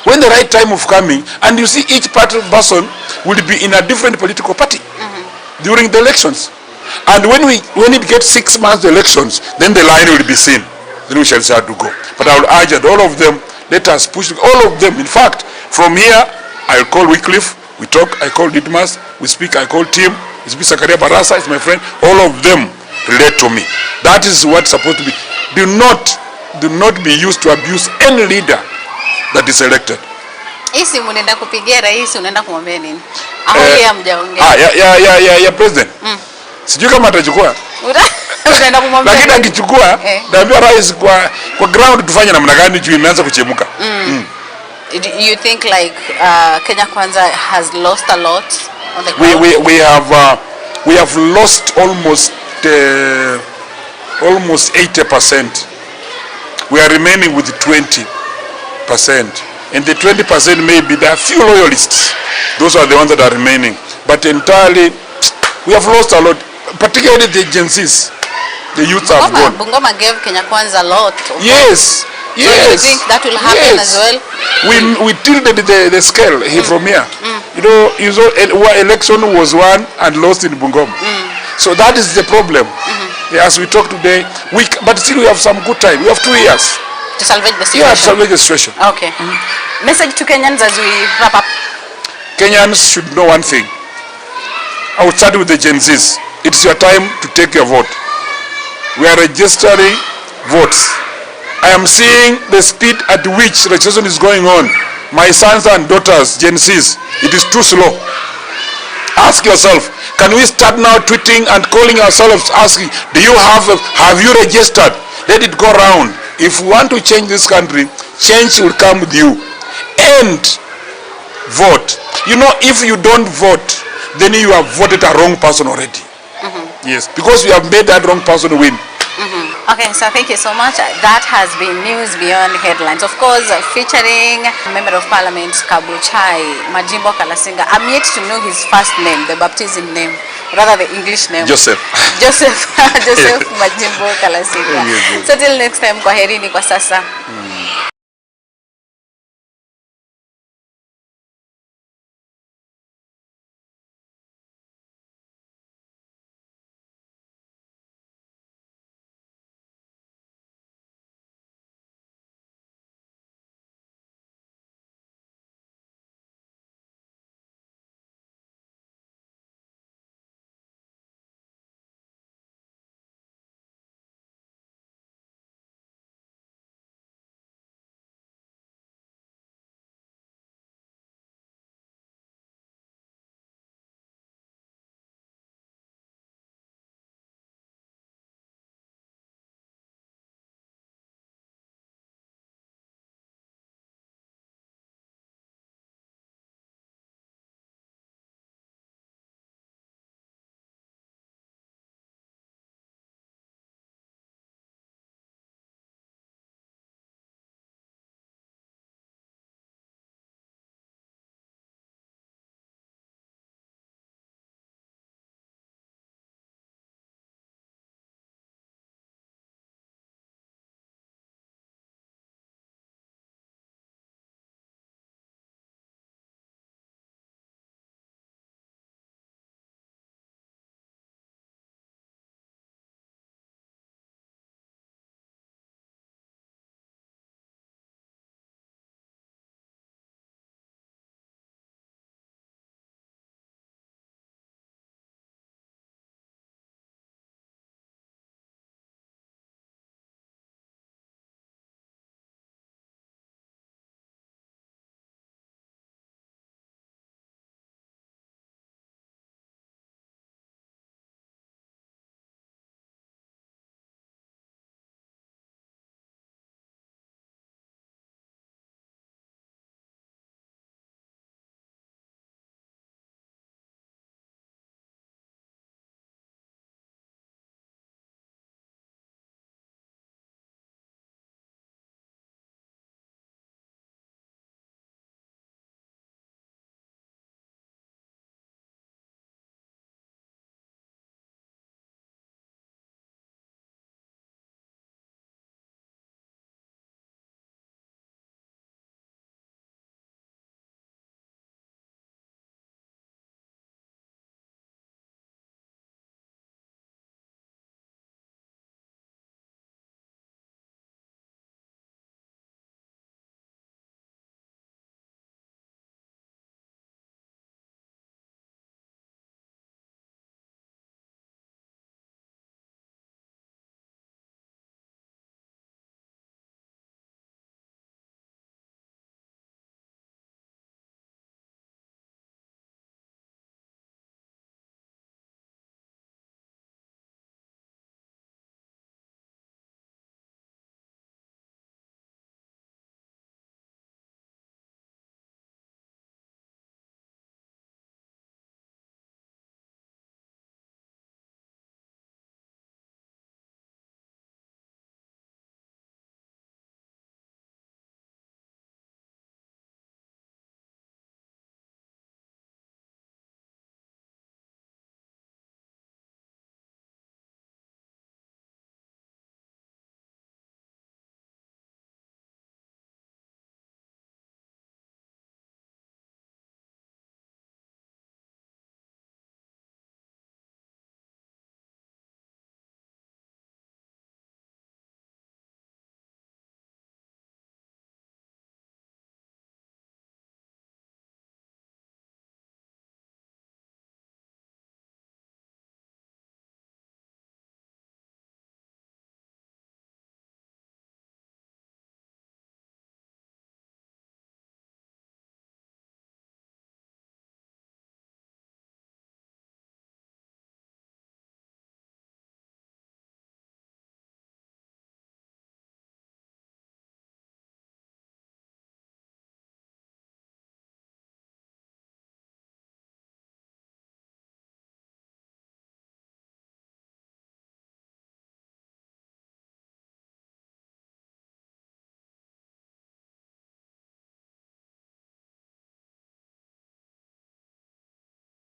When the right time of coming, and you see each party person will be in a different political party during the elections. And when it gets 6 months elections, then the line will be seen. Then we shall start to go. But I will urge that all of them, let us push all of them. In fact, from here, I'll call Wycliffe, we talk, I call Didmas, we speak, I call Tim, we speak Zakaria Barasa, is my friend, all of them relate to me. That is what's supposed to be. Do not be used to abuse any leader that is elected. Isi munenda kupigia rais unaenda kumwambia nini? Aholi hamjaongea. Ya president. Sijui kama atachukua. Unaenda kumwambia. Lakini akichukua, naambia rais kwa ground tufanye namna gani juu imeanza kuchemuka. You think like Kenya Kwanza has lost a lot on the ground? We have lost almost 80%. We are remaining with 20%. And the 20% maybe there are few loyalists. Those are the ones that are remaining. But entirely, we have lost a lot, particularly the agencies. The youth have gone. Bungoma gave Kenya Kwanza a lot. Yes. So you think that will happen as well? We tilted the scale here from here. You know, election was won and lost in Bungoma. So that is the problem. As we talk today, but still we have some good time. We have 2 years. To salvage the situation? Yeah, to salvage the situation. Okay. Message to Kenyans as we wrap up. Kenyans should know one thing. I will start with the Gen Zs. It's your time to take your vote. We are registering votes. I am seeing the speed at which registration is going on. My sons and daughters, Gen Zs, it is too slow. Ask yourself, can we start now tweeting and calling ourselves asking, have you registered? Let it go round. If we want to change this country, change will come with you. And vote. You know, if you don't vote, then you have voted a wrong person already. Yes, because you have made that wrong person win. Okay, so thank you so much. That has been News Beyond Headlines. Of course, featuring Member of Parliament Kabuchai, Majimbo Kalasinga. I'm yet to know his first name, the baptism name, rather the English name. Joseph Majimbo Kalasinga. So till next time, kwaherini kwa sasa.